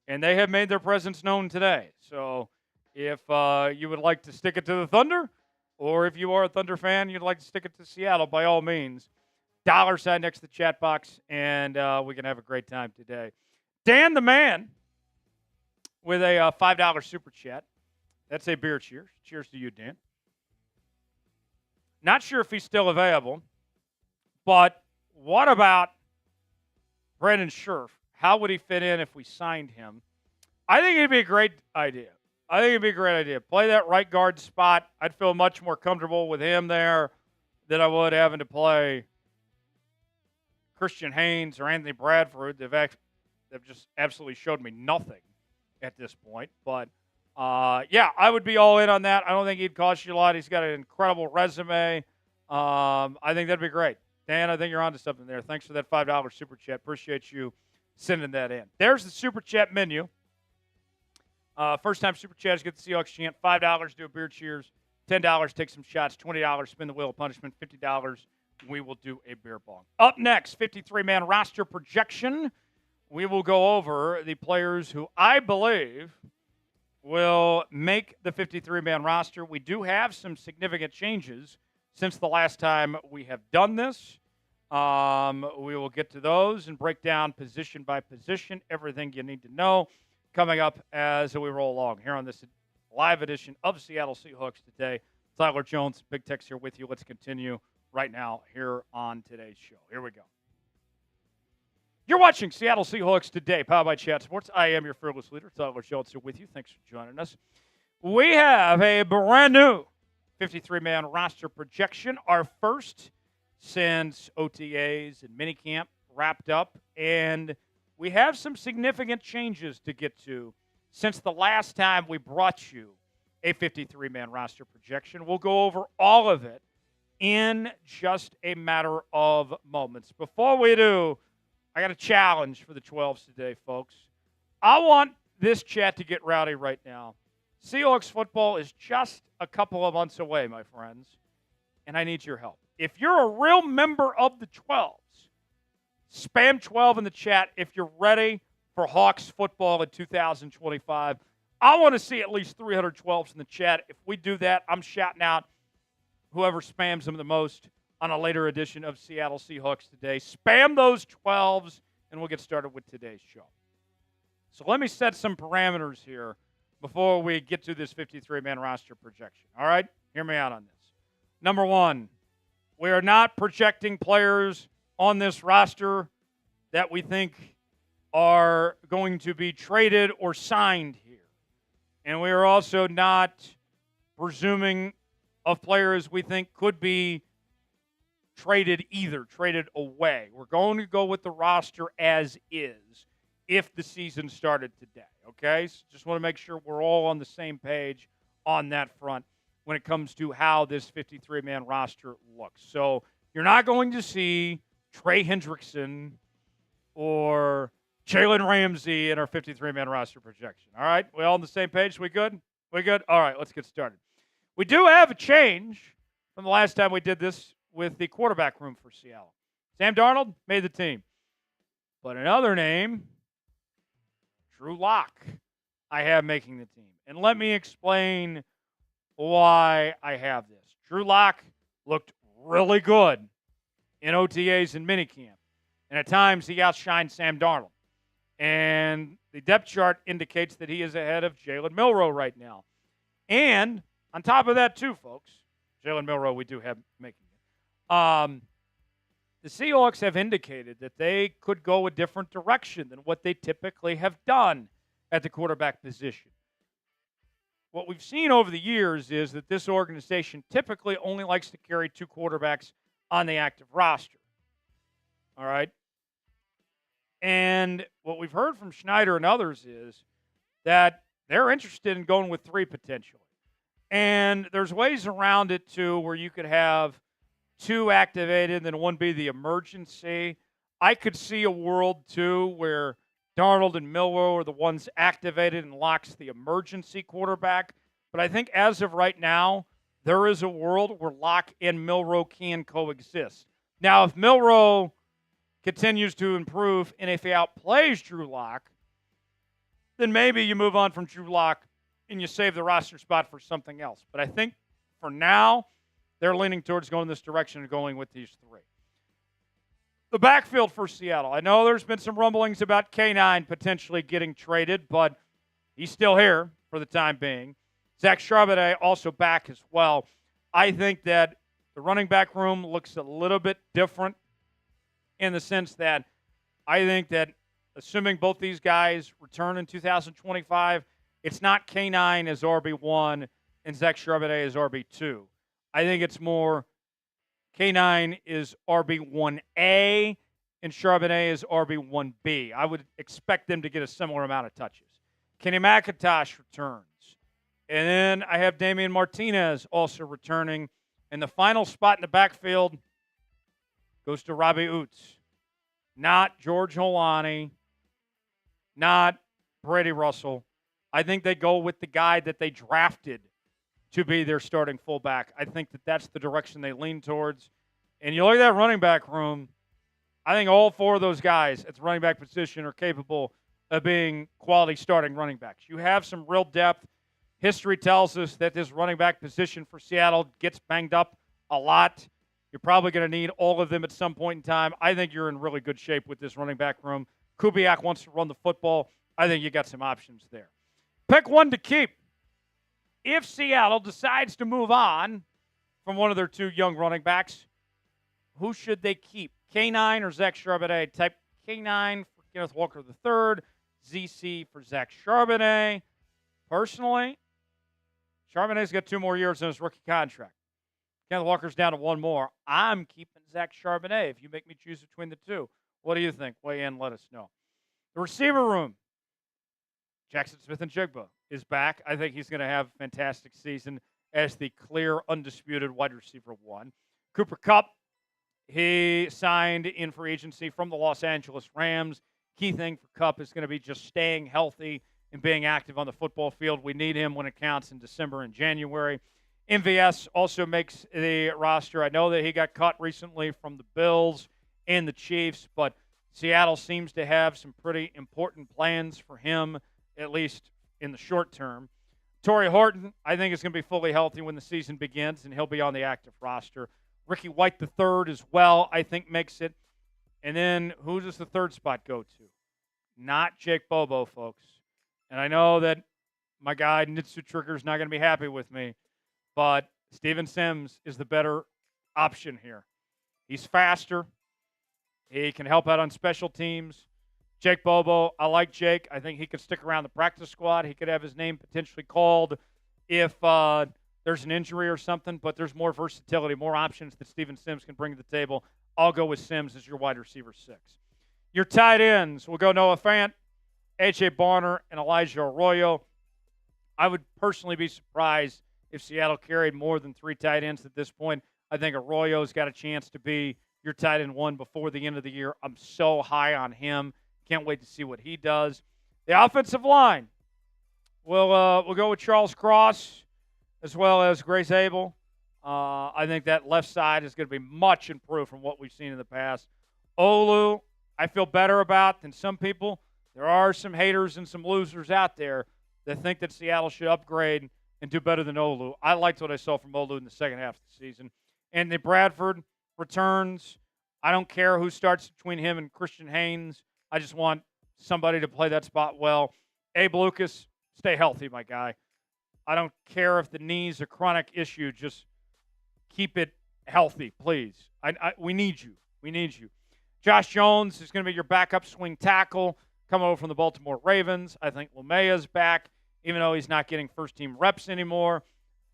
and they have made their presence known today. So if you would like to stick it to the Thunder, or if you are a Thunder fan, you'd like to stick it to Seattle, by all means, $sign next to the chat box, and we can have a great time today. Dan the Man with a $5 Super Chat. That's a beer cheers. Cheers to you, Dan. Not sure if he's still available, but what about Brandon Scherf? How would he fit in if we signed him? I think it'd be a great idea. Play that right guard spot. I'd feel much more comfortable with him there than I would having to play Christian Haynes or Anthony Bradford. They've just absolutely showed me nothing at this point. But, yeah, I would be all in on that. I don't think he'd cost you a lot. He's got an incredible resume. I think that'd be great. Dan, I think you're onto something there. Thanks for that $5 Super Chat. Appreciate you sending that in. There's the Super Chat menu. First time Super Chatters get the Seahawks chant. $5 do a beer cheers. $10 take some shots. $20 spin the wheel of punishment. $50 we will do a beer bong. Up next, 53-man roster projection. We will go over the players who I believe will make the 53-man roster. We do have some significant changes since the last time we have done this. We will get to those and break down position by position, everything you need to know coming up as we roll along here on this live edition of Seattle Seahawks Today. Tyler Jones, Big Tex here with you. Let's continue right now here on today's show. Here we go. You're watching Seattle Seahawks Today, powered by Chat Sports. I am your fearless leader, Tyler Jones, here with you. Thanks for joining us. We have a brand new 53-man roster projection, our first since OTAs and minicamp wrapped up, and we have some significant changes to get to since the last time we brought you a 53-man roster projection. We'll go over all of it in just a matter of moments. Before we do, I got a challenge for the 12s today, folks. I want this chat to get rowdy right now. Seahawks football is just a couple of months away, my friends, and I need your help. If you're a real member of the 12s, spam 12 in the chat if you're ready for Hawks football in 2025. I want to see at least 312s in the chat. If we do that, I'm shouting out whoever spams them the most on a later edition of Seattle Seahawks Today. Spam those 12s, and we'll get started with today's show. So let me set some parameters here before we get to this 53-man roster projection. All right? Hear me out on this. Number one, we are not projecting players on this roster that we think are going to be traded or signed here. And we are also not presuming of players we think could be traded either, traded away. We're going to go with the roster as is if the season started today, okay? So just want to make sure we're all on the same page on that front when it comes to how this 53-man roster looks. So you're not going to see Trey Hendrickson or Jalen Ramsey in our 53-man roster projection. All right? We all on the same page? We good? We good? All right, let's get started. We do have a change from the last time we did this with the quarterback room for Seattle. Sam Darnold made the team. But another name, Drew Lock, I have making the team. And let me explain why I have this. Drew Lock looked really good in OTAs and minicamp. And at times, he outshined Sam Darnold. And the depth chart indicates that he is ahead of Jalen Milroe right now. And on top of that, too, folks, Jalen Milroe we do have making it. The Seahawks have indicated that they could go a different direction than what they typically have done at the quarterback position. What we've seen over the years is that this organization typically only likes to carry two quarterbacks on the active roster. All right? And what we've heard from Schneider and others is that they're interested in going with three potentially. And there's ways around it, too, where you could have two activated, then one be the emergency. I could see a world, too, where Darnold and Milroe are the ones activated and Lock's the emergency quarterback. But I think as of right now, there is a world where Lock and Milroe can coexist. Now, if Milroe continues to improve and if he outplays Drew Lock, then maybe you move on from Drew Lock and you save the roster spot for something else. But I think for now, they're leaning towards going this direction and going with these three. The backfield for Seattle. I know there's been some rumblings about K9 potentially getting traded, but he's still here for the time being. Zach Charbonnet also back as well. I think that the running back room looks a little bit different in the sense that I think that assuming both these guys return in 2025, it's not K9 as RB1 and Zach Charbonnet as RB2. I think it's more K9 is RB1A and Charbonnet is RB1B. I would expect them to get a similar amount of touches. Kenny McIntosh returns. And then I have Damian Martinez also returning. And the final spot in the backfield goes to Robbie Oots. Not George Holani. Not Brady Russell. I think they go with the guy that they drafted to be their starting fullback. I think that that's the direction they lean towards. And you look at that running back room, I think all four of those guys at the running back position are capable of being quality starting running backs. You have some real depth. History tells us that this running back position for Seattle gets banged up a lot. You're probably going to need all of them at some point in time. I think you're in really good shape with this running back room. Kubiak wants to run the football. I think you got some options there. Pick one to keep. If Seattle decides to move on from one of their two young running backs, who should they keep? K9 or Zach Charbonnet? Type K9 for Kenneth Walker III, ZC for Zach Charbonnet. Personally, Charbonnet's got 2 more years in his rookie contract. Kenneth Walker's down to 1 more. I'm keeping Zach Charbonnet if you make me choose between the two. What do you think? Weigh in, let us know. The receiver room. Jackson Smith-Njigba is back. I think he's going to have a fantastic season as the clear, undisputed wide receiver 1. Cooper Kupp, he signed in free agency from the Los Angeles Rams. Key thing for Kupp is going to be just staying healthy and being active on the football field. We need him when it counts in December and January. MVS also makes the roster. I know that he got cut recently from the Bills and the Chiefs, but Seattle seems to have some pretty important plans for him, at least in the short term. Tory Horton, I think, is going to be fully healthy when the season begins, and he'll be on the active roster. Ricky White III as well, I think, makes it. And then who does the third spot go to? Not Jake Bobo, folks. And I know that my guy, Nitsu Trigger, is not going to be happy with me, but Steven Sims is the better option here. He's faster. He can help out on special teams. Jake Bobo, I like Jake. I think he could stick around the practice squad. He could have his name potentially called if there's an injury or something, but there's more versatility, more options that Steven Sims can bring to the table. I'll go with Sims as your wide receiver 6. Your tight ends, we'll go Noah Fant, A.J. Barner, and Elijah Arroyo. I would personally be surprised if Seattle carried more than 3 tight ends at this point. I think Arroyo's got a chance to be your tight end 1 before the end of the year. I'm so high on him. Can't wait to see what he does. The offensive line, we'll go with Charles Cross as well as Grace Zabel. I think that left side is going to be much improved from what we've seen in the past. Olu, I feel better about than some people. There are some haters and some losers out there that think that Seattle should upgrade and do better than Olu. I liked what I saw from Olu in the second half of the season. Anthony Bradford returns. I don't care who starts between him and Christian Haynes. I just want somebody to play that spot well. Abe Lucas, stay healthy, my guy. I don't care if the knee's a chronic issue. Just keep it healthy, please. We need you. We need you. Josh Jones is going to be your backup swing tackle coming over from the Baltimore Ravens. I think Lumea's back, even though he's not getting first-team reps anymore,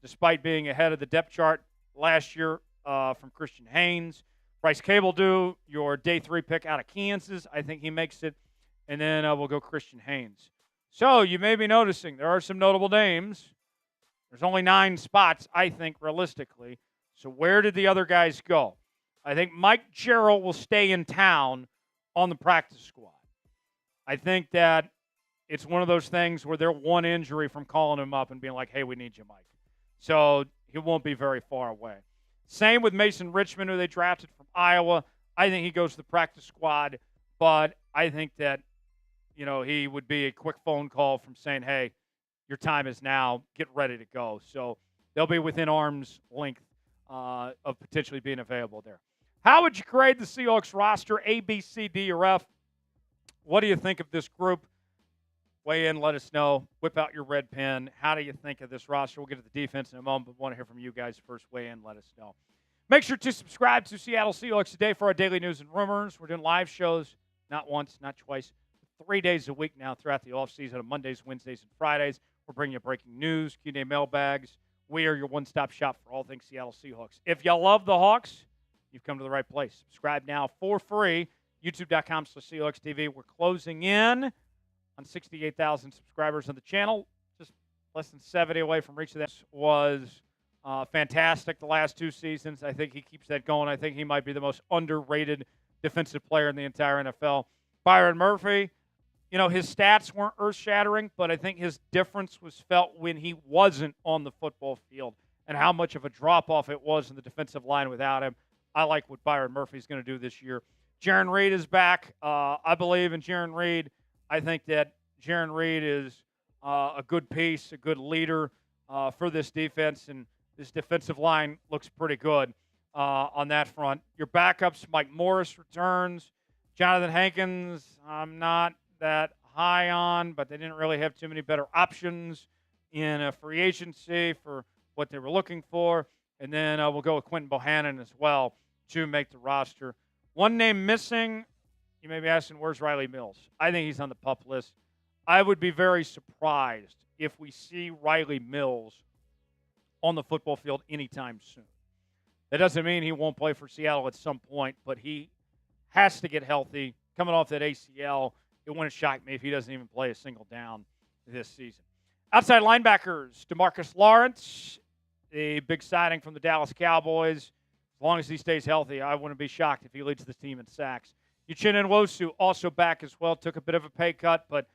despite being ahead of the depth chart last year from Christian Haynes. Bryce Cabledew, your day 3 pick out of Kansas. I think he makes it. And then we'll go Christian Haynes. So you may be noticing there are some notable names. There's only 9 spots, I think, realistically. So where did the other guys go? I think Mike Jarrell will stay in town on the practice squad. I think that it's one of those things where they're one injury from calling him up and being like, hey, we need you, Mike. So he won't be very far away. Same with Mason Richmond, who they drafted from Iowa. I think he goes to the practice squad, but I think that, he would be a quick phone call from saying, hey, your time is now. Get ready to go. So they'll be within arm's length of potentially being available there. How would you grade the Seahawks roster, A, B, C, D, or F? What do you think of this group? Weigh in, let us know. Whip out your red pen. How do you think of this roster? We'll get to the defense in a moment, but want to hear from you guys first. Weigh in, let us know. Make sure to subscribe to Seattle Seahawks Today for our daily news and rumors. We're doing live shows, not once, not twice, but 3 days a week now throughout the offseason on Mondays, Wednesdays, and Fridays. We're bringing you breaking news, Q&A mailbags. We are your one-stop shop for all things Seattle Seahawks. If you love the Hawks, you've come to the right place. Subscribe now for free, youtube.com/Seahawks TV. We're closing in on 68,000 subscribers on the channel. Just less than 70 away from reaching that. Was fantastic the last 2 seasons. I think he keeps that going. I think he might be the most underrated defensive player in the entire NFL. Byron Murphy, his stats weren't earth-shattering, but I think his difference was felt when he wasn't on the football field and how much of a drop-off it was in the defensive line without him. I like what Byron Murphy's going to do this year. Jaron Reed is back. I believe in Jaron Reed. I think that Jaron Reed is a good piece, a good leader for this defense, and this defensive line looks pretty good on that front. Your backups, Mike Morris returns. Jonathan Hankins, I'm not that high on, but they didn't really have too many better options in a free agency for what they were looking for. And then we'll go with Quentin Bohannon as well to make the roster. One name missing, you may be asking, where's Rylie Mills? I think he's on the PUP list. I would be very surprised if we see Rylie Mills on the football field anytime soon. That doesn't mean he won't play for Seattle at some point, but he has to get healthy. Coming off that ACL, it wouldn't shock me if he doesn't even play a single down this season. Outside linebackers, DeMarcus Lawrence, a big signing from the Dallas Cowboys. As long as he stays healthy, I wouldn't be shocked if he leads the team in sacks. Uchenna Nwosu also back as well. Took a bit of a pay cut, but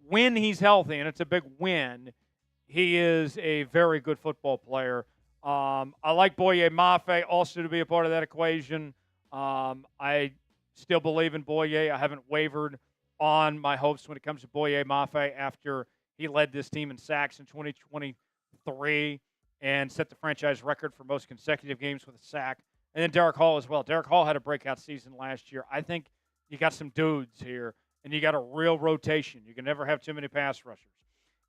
when he's healthy, and it's a big win, he is a very good football player. I like Boye Mafe also to be a part of that equation. I still believe in Boye. I haven't wavered on my hopes when it comes to Boye Mafe after he led this team in sacks in 2023 and set the franchise record for most consecutive games with a sack. And then Derek Hall as well. Derek Hall had a breakout season last year. I think you got some dudes here, and you got a real rotation. You can never have too many pass rushers.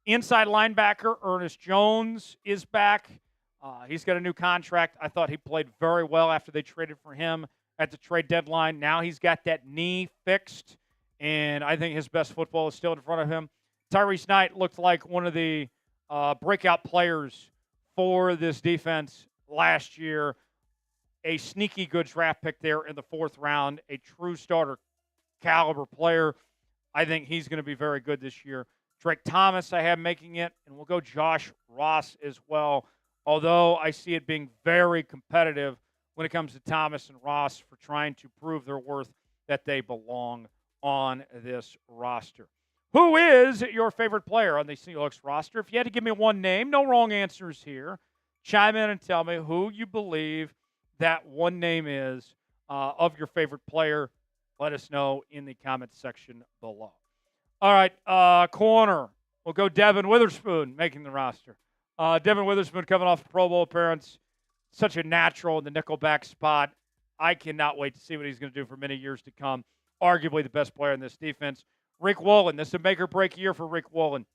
Inside linebacker, Ernest Jones is back. He's got a new contract. I thought he played very well after they traded for him at the trade deadline. Now he's got that knee fixed, and I think his best football is still in front of him. Tyrese Knight looked like one of the breakout players for this defense last year. A sneaky good draft pick there in the 4th round, a true starter caliber player. I think he's going to be very good this year. Drake Thomas I have making it, and we'll go Josh Ross as well, although I see it being very competitive when it comes to Thomas and Ross for trying to prove their worth that they belong on this roster. Who is your favorite player on the Seahawks roster? If you had to give me one name, no wrong answers here. Chime in and tell me who you believe that one name is of your favorite player. Let us know in the comments section below. All right, corner. We'll go Devin Witherspoon making the roster. Devin Witherspoon coming off a Pro Bowl appearance. Such a natural in the nickelback spot. I cannot wait to see what he's going to do for many years to come. Arguably the best player in this defense. Rick Woolen. This is a make-or-break year for Rick Woolen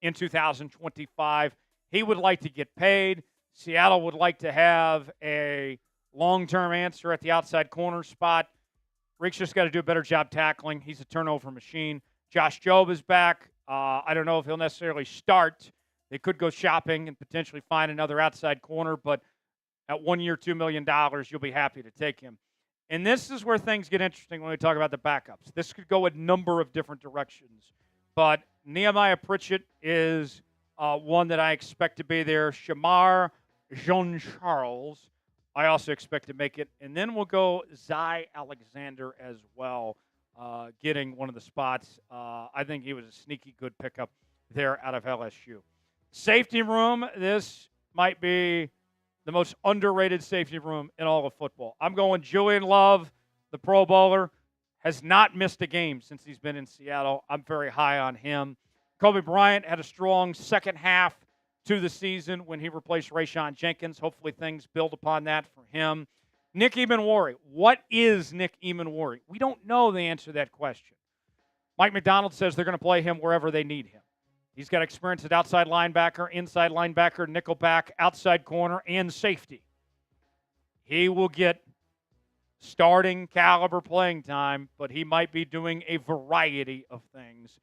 in 2025. He would like to get paid. Seattle would like to have a long-term answer at the outside corner spot. Rick's just got to do a better job tackling. He's a turnover machine. Josh Jobe is back. I don't know if he'll necessarily start. They could go shopping and potentially find another outside corner, but at 1 year, $2 million, you'll be happy to take him. And this is where things get interesting when we talk about the backups. This could go a number of different directions. But Nehemiah Pritchett is one that I expect to be there. Shamar Jean-Charles, I also expect to make it. And then we'll go Zy Alexander as well, getting one of the spots. I think he was a sneaky good pickup there out of LSU. Safety room, this might be the most underrated safety room in all of football. I'm going Julian Love, the Pro Bowler, has not missed a game since he's been in Seattle. I'm very high on him. Kobe Bryant had a strong second half to the season when he replaced Rayshon Jenkins. Hopefully things build upon that for him. Nick Emmanwori. What is Nick Emmanwori? We don't know the answer to that question. Mike McDonald says they're going to play him wherever they need him. He's got experience at outside linebacker, inside linebacker, nickelback, outside corner, and safety. He will get starting caliber playing time, but he might be doing a variety of things.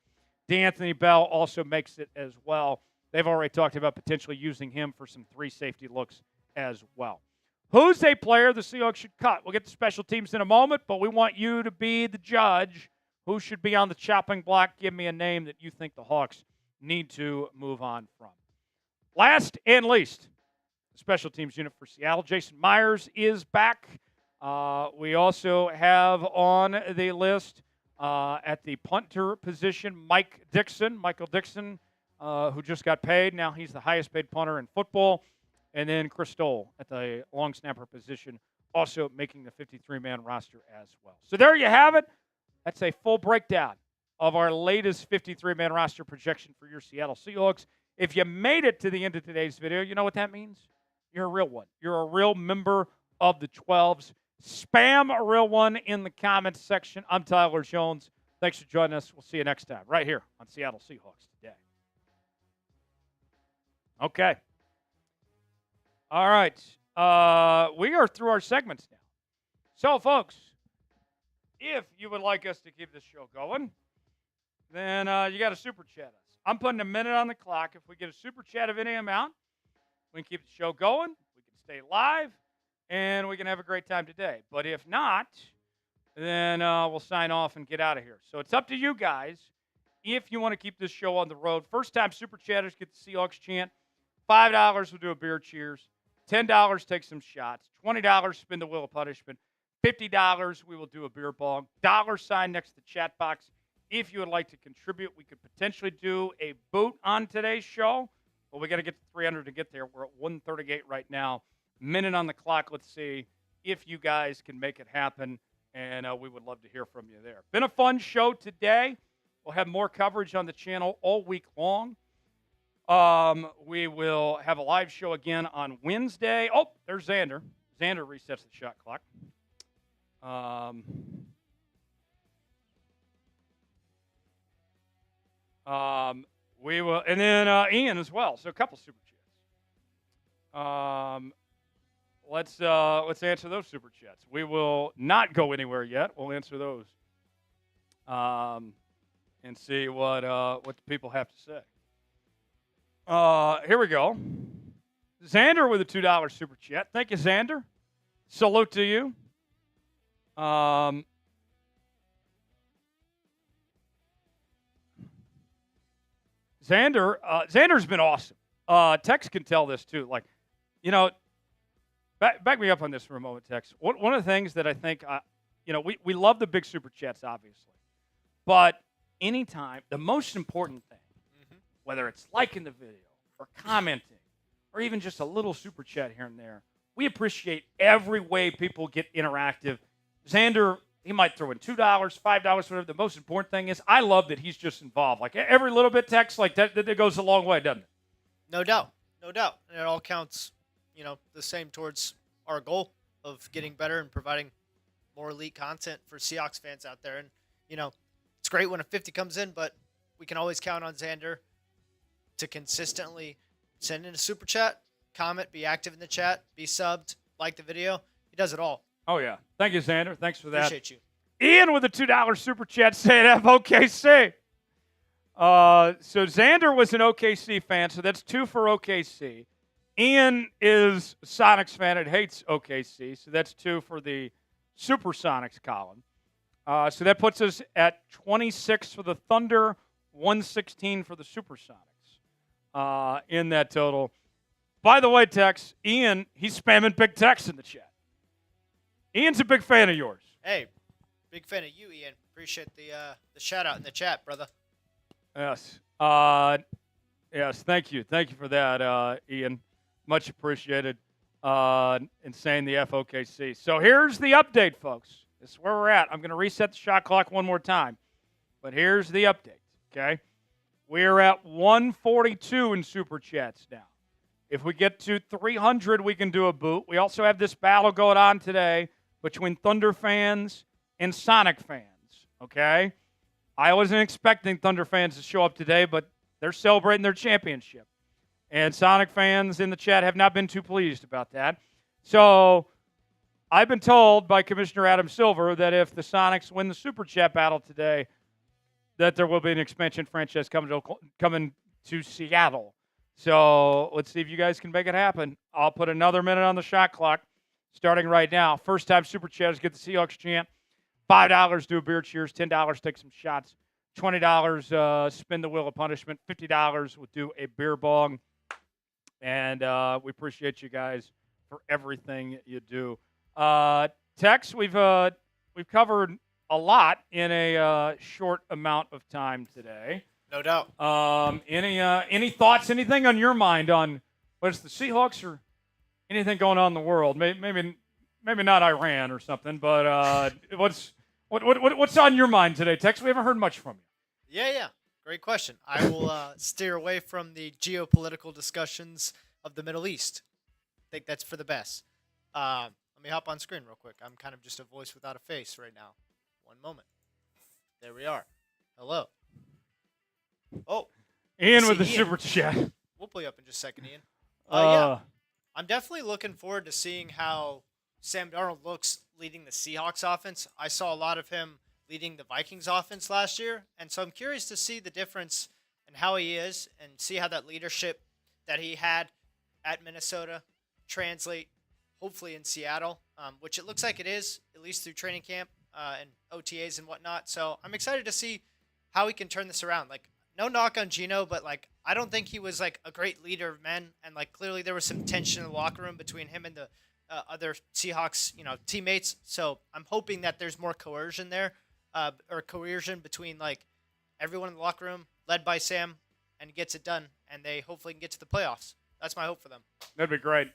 D'Anthony Bell also makes it as well. They've already talked about potentially using him for some 3 safety looks as well. Who's a player the Seahawks should cut? We'll get to special teams in a moment, but we want you to be the judge. Who should be on the chopping block? Give me a name that you think the Hawks need to move on from. Last and least, the special teams unit for Seattle. Jason Myers is back. We also have on the list at the punter position, Michael Dixon, who just got paid. Now he's the highest paid punter in football. And then Chris Stoll at the long snapper position also making the 53-man roster as well. So there you have it. That's a full breakdown of our latest 53-man roster projection for your Seattle Seahawks. If you made it to the end of today's video, you know what that means? You're a real one. You're a real member of the 12s. Spam a real one in the comments section. I'm Tyler Jones. Thanks for joining us. We'll see you next time right here on Seattle Seahawks Today. Okay. All right. We are through our segments now. So, folks, if you would like us to keep this show going, then you got to super chat us. I'm putting a minute on the clock. If we get a super chat of any amount, we can keep the show going. We can stay live, and we can have a great time today. But if not, then we'll sign off and get out of here. So it's up to you guys if you want to keep this show on the road. First-time super chatters get the Seahawks chant. $5, we'll do a beer cheers. $10, take some shots. $20, spin the wheel of punishment. $50, we will do a beer bong. $sign next to the chat box. If you would like to contribute, we could potentially do a boot on today's show. But we got to get to 300 to get there. We're at 138 right now. Minute on the clock. Let's see if you guys can make it happen. And we would love to hear from you there. Been a fun show today. We'll have more coverage on the channel all week long. We will have a live show again on Wednesday. Oh, there's Xander. Xander resets the shot clock. We will, and then Ian as well. So a couple super chats. Let's answer those super chats. We will not go anywhere yet. We'll answer those, and see what the people have to say. Here we go. Xander with a $2 super chat. Thank you, Xander. Salute to you. Xander's been awesome. Tex can tell this too. Like, you know, back me up on this for a moment, Tex. One of the things that I think, we love the big super chats, obviously, but anytime, the most important thing, whether it's liking the video or commenting or even just a little super chat here and there, we appreciate every way people get interactive. Xander, he might throw in $2, $5, whatever. The most important thing is I love that he's just involved. Like every little bit text, like that goes a long way, doesn't it? No doubt. No doubt. And it all counts, the same towards our goal of getting better and providing more elite content for Seahawks fans out there. And, it's great when a 50 comes in, but we can always count on Xander to consistently send in a super chat, comment, be active in the chat, be subbed, like the video. He does it all. Oh, yeah. Thank you, Xander. Thanks for that. Appreciate you. Ian with a $2 super chat saying FOKC. So Xander was an OKC fan, so that's 2 for OKC. Ian is a Sonics fan and hates OKC, so that's 2 for the Supersonics column. So that puts us at 26 for the Thunder, 116 for the Supersonics in that total. By the way, Tex, Ian, he's spamming big text in the chat. Ian's a big fan of yours. Hey, big fan of you, Ian. Appreciate the shout out in the chat, brother. Yes. Yes, thank you. Thank you for that, Ian. Much appreciated in saying the FOKC. So here's the update, folks. This is where we're at. I'm going to reset the shot clock one more time. But here's the update, okay? We're at 142 in Super Chats now. If we get to 300, we can do a boot. We also have this battle going on today between Thunder fans and Sonic fans, okay? I wasn't expecting Thunder fans to show up today, but they're celebrating their championship. And Sonic fans in the chat have not been too pleased about that. So I've been told by Commissioner Adam Silver that if the Sonics win the Super Chat battle today, that there will be an expansion franchise coming to Seattle. So let's see if you guys can make it happen. I'll put another minute on the shot clock starting right now. First-time Super Chatters get the Seahawks chant. $5, do a beer cheers. $10, take some shots. $20, spin the wheel of punishment. $50, we'll do a beer bong. And we appreciate you guys for everything you do. Tex, we've covered a lot in a short amount of time today. No doubt. Any thoughts, anything on your mind on what's the Seahawks or anything going on in the world? Maybe maybe not Iran or something, but what's on your mind today, Tex? We haven't heard much from you. Yeah. Great question. I will steer away from the geopolitical discussions of the Middle East. I think that's for the best. Let me hop on screen real quick. I'm kind of just a voice without a face right now. One moment. There we are. Hello. Oh. Ian with the super chat. We'll pull you up in just a second, Ian. Yeah. I'm definitely looking forward to seeing how Sam Darnold looks leading the Seahawks offense. I saw a lot of him leading the Vikings offense last year, and so I'm curious to see the difference in how he is and see how that leadership that he had at Minnesota translate hopefully in Seattle, which it looks like it is, at least through training camp and OTAs and whatnot. So I'm excited to see how he can turn this around. Like, no knock on Geno, but like I don't think he was like a great leader of men, and like clearly there was some tension in the locker room between him and the other Seahawks, teammates. So I'm hoping that there's more coercion there, or coercion between like everyone in the locker room, led by Sam, and gets it done, and they hopefully can get to the playoffs. That's my hope for them. That'd be great.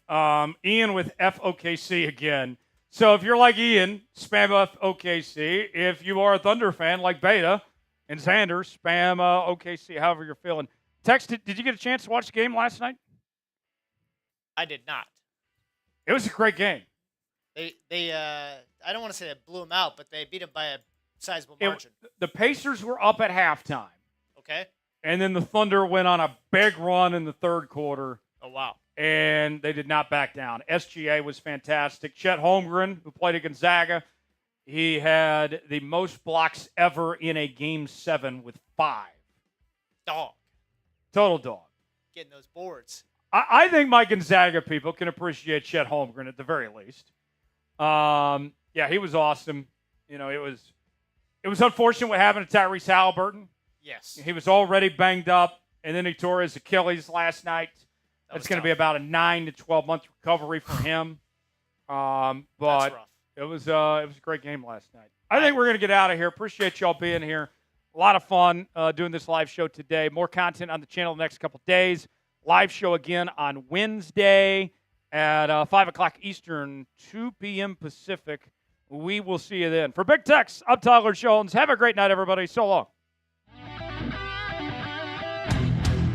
Ian with FOKC again. So if you're like Ian, spam FOKC. If you are a Thunder fan like Beta and Xander, spam OKC, however you're feeling. Tex, did you get a chance to watch the game last night? I did not. It was a great game. They I don't want to say they blew them out, but they beat them by a sizable margin. The Pacers were up at halftime. Okay. And then the Thunder went on a big run in the third quarter. Oh, wow. And they did not back down. SGA was fantastic. Chet Holmgren, who played at Gonzaga, he had the most blocks ever in a Game 7 with 5. Dog. Total dog. Getting those boards. I think my Gonzaga people can appreciate Chet Holmgren at the very least. Yeah, he was awesome. It was unfortunate what happened to Tyrese Halliburton. Yes. He was already banged up, and then he tore his Achilles last night. It's going to be about a 9 to 12 month recovery for him. But that's rough. It was a great game last night. I think we're going to get out of here. Appreciate y'all being here. A lot of fun doing this live show today. More content on the channel the next couple days. Live show again on Wednesday at 5 o'clock Eastern, 2 p.m. Pacific. We will see you then. For Big Tex, I'm Tyler Jones. Have a great night, everybody. So long.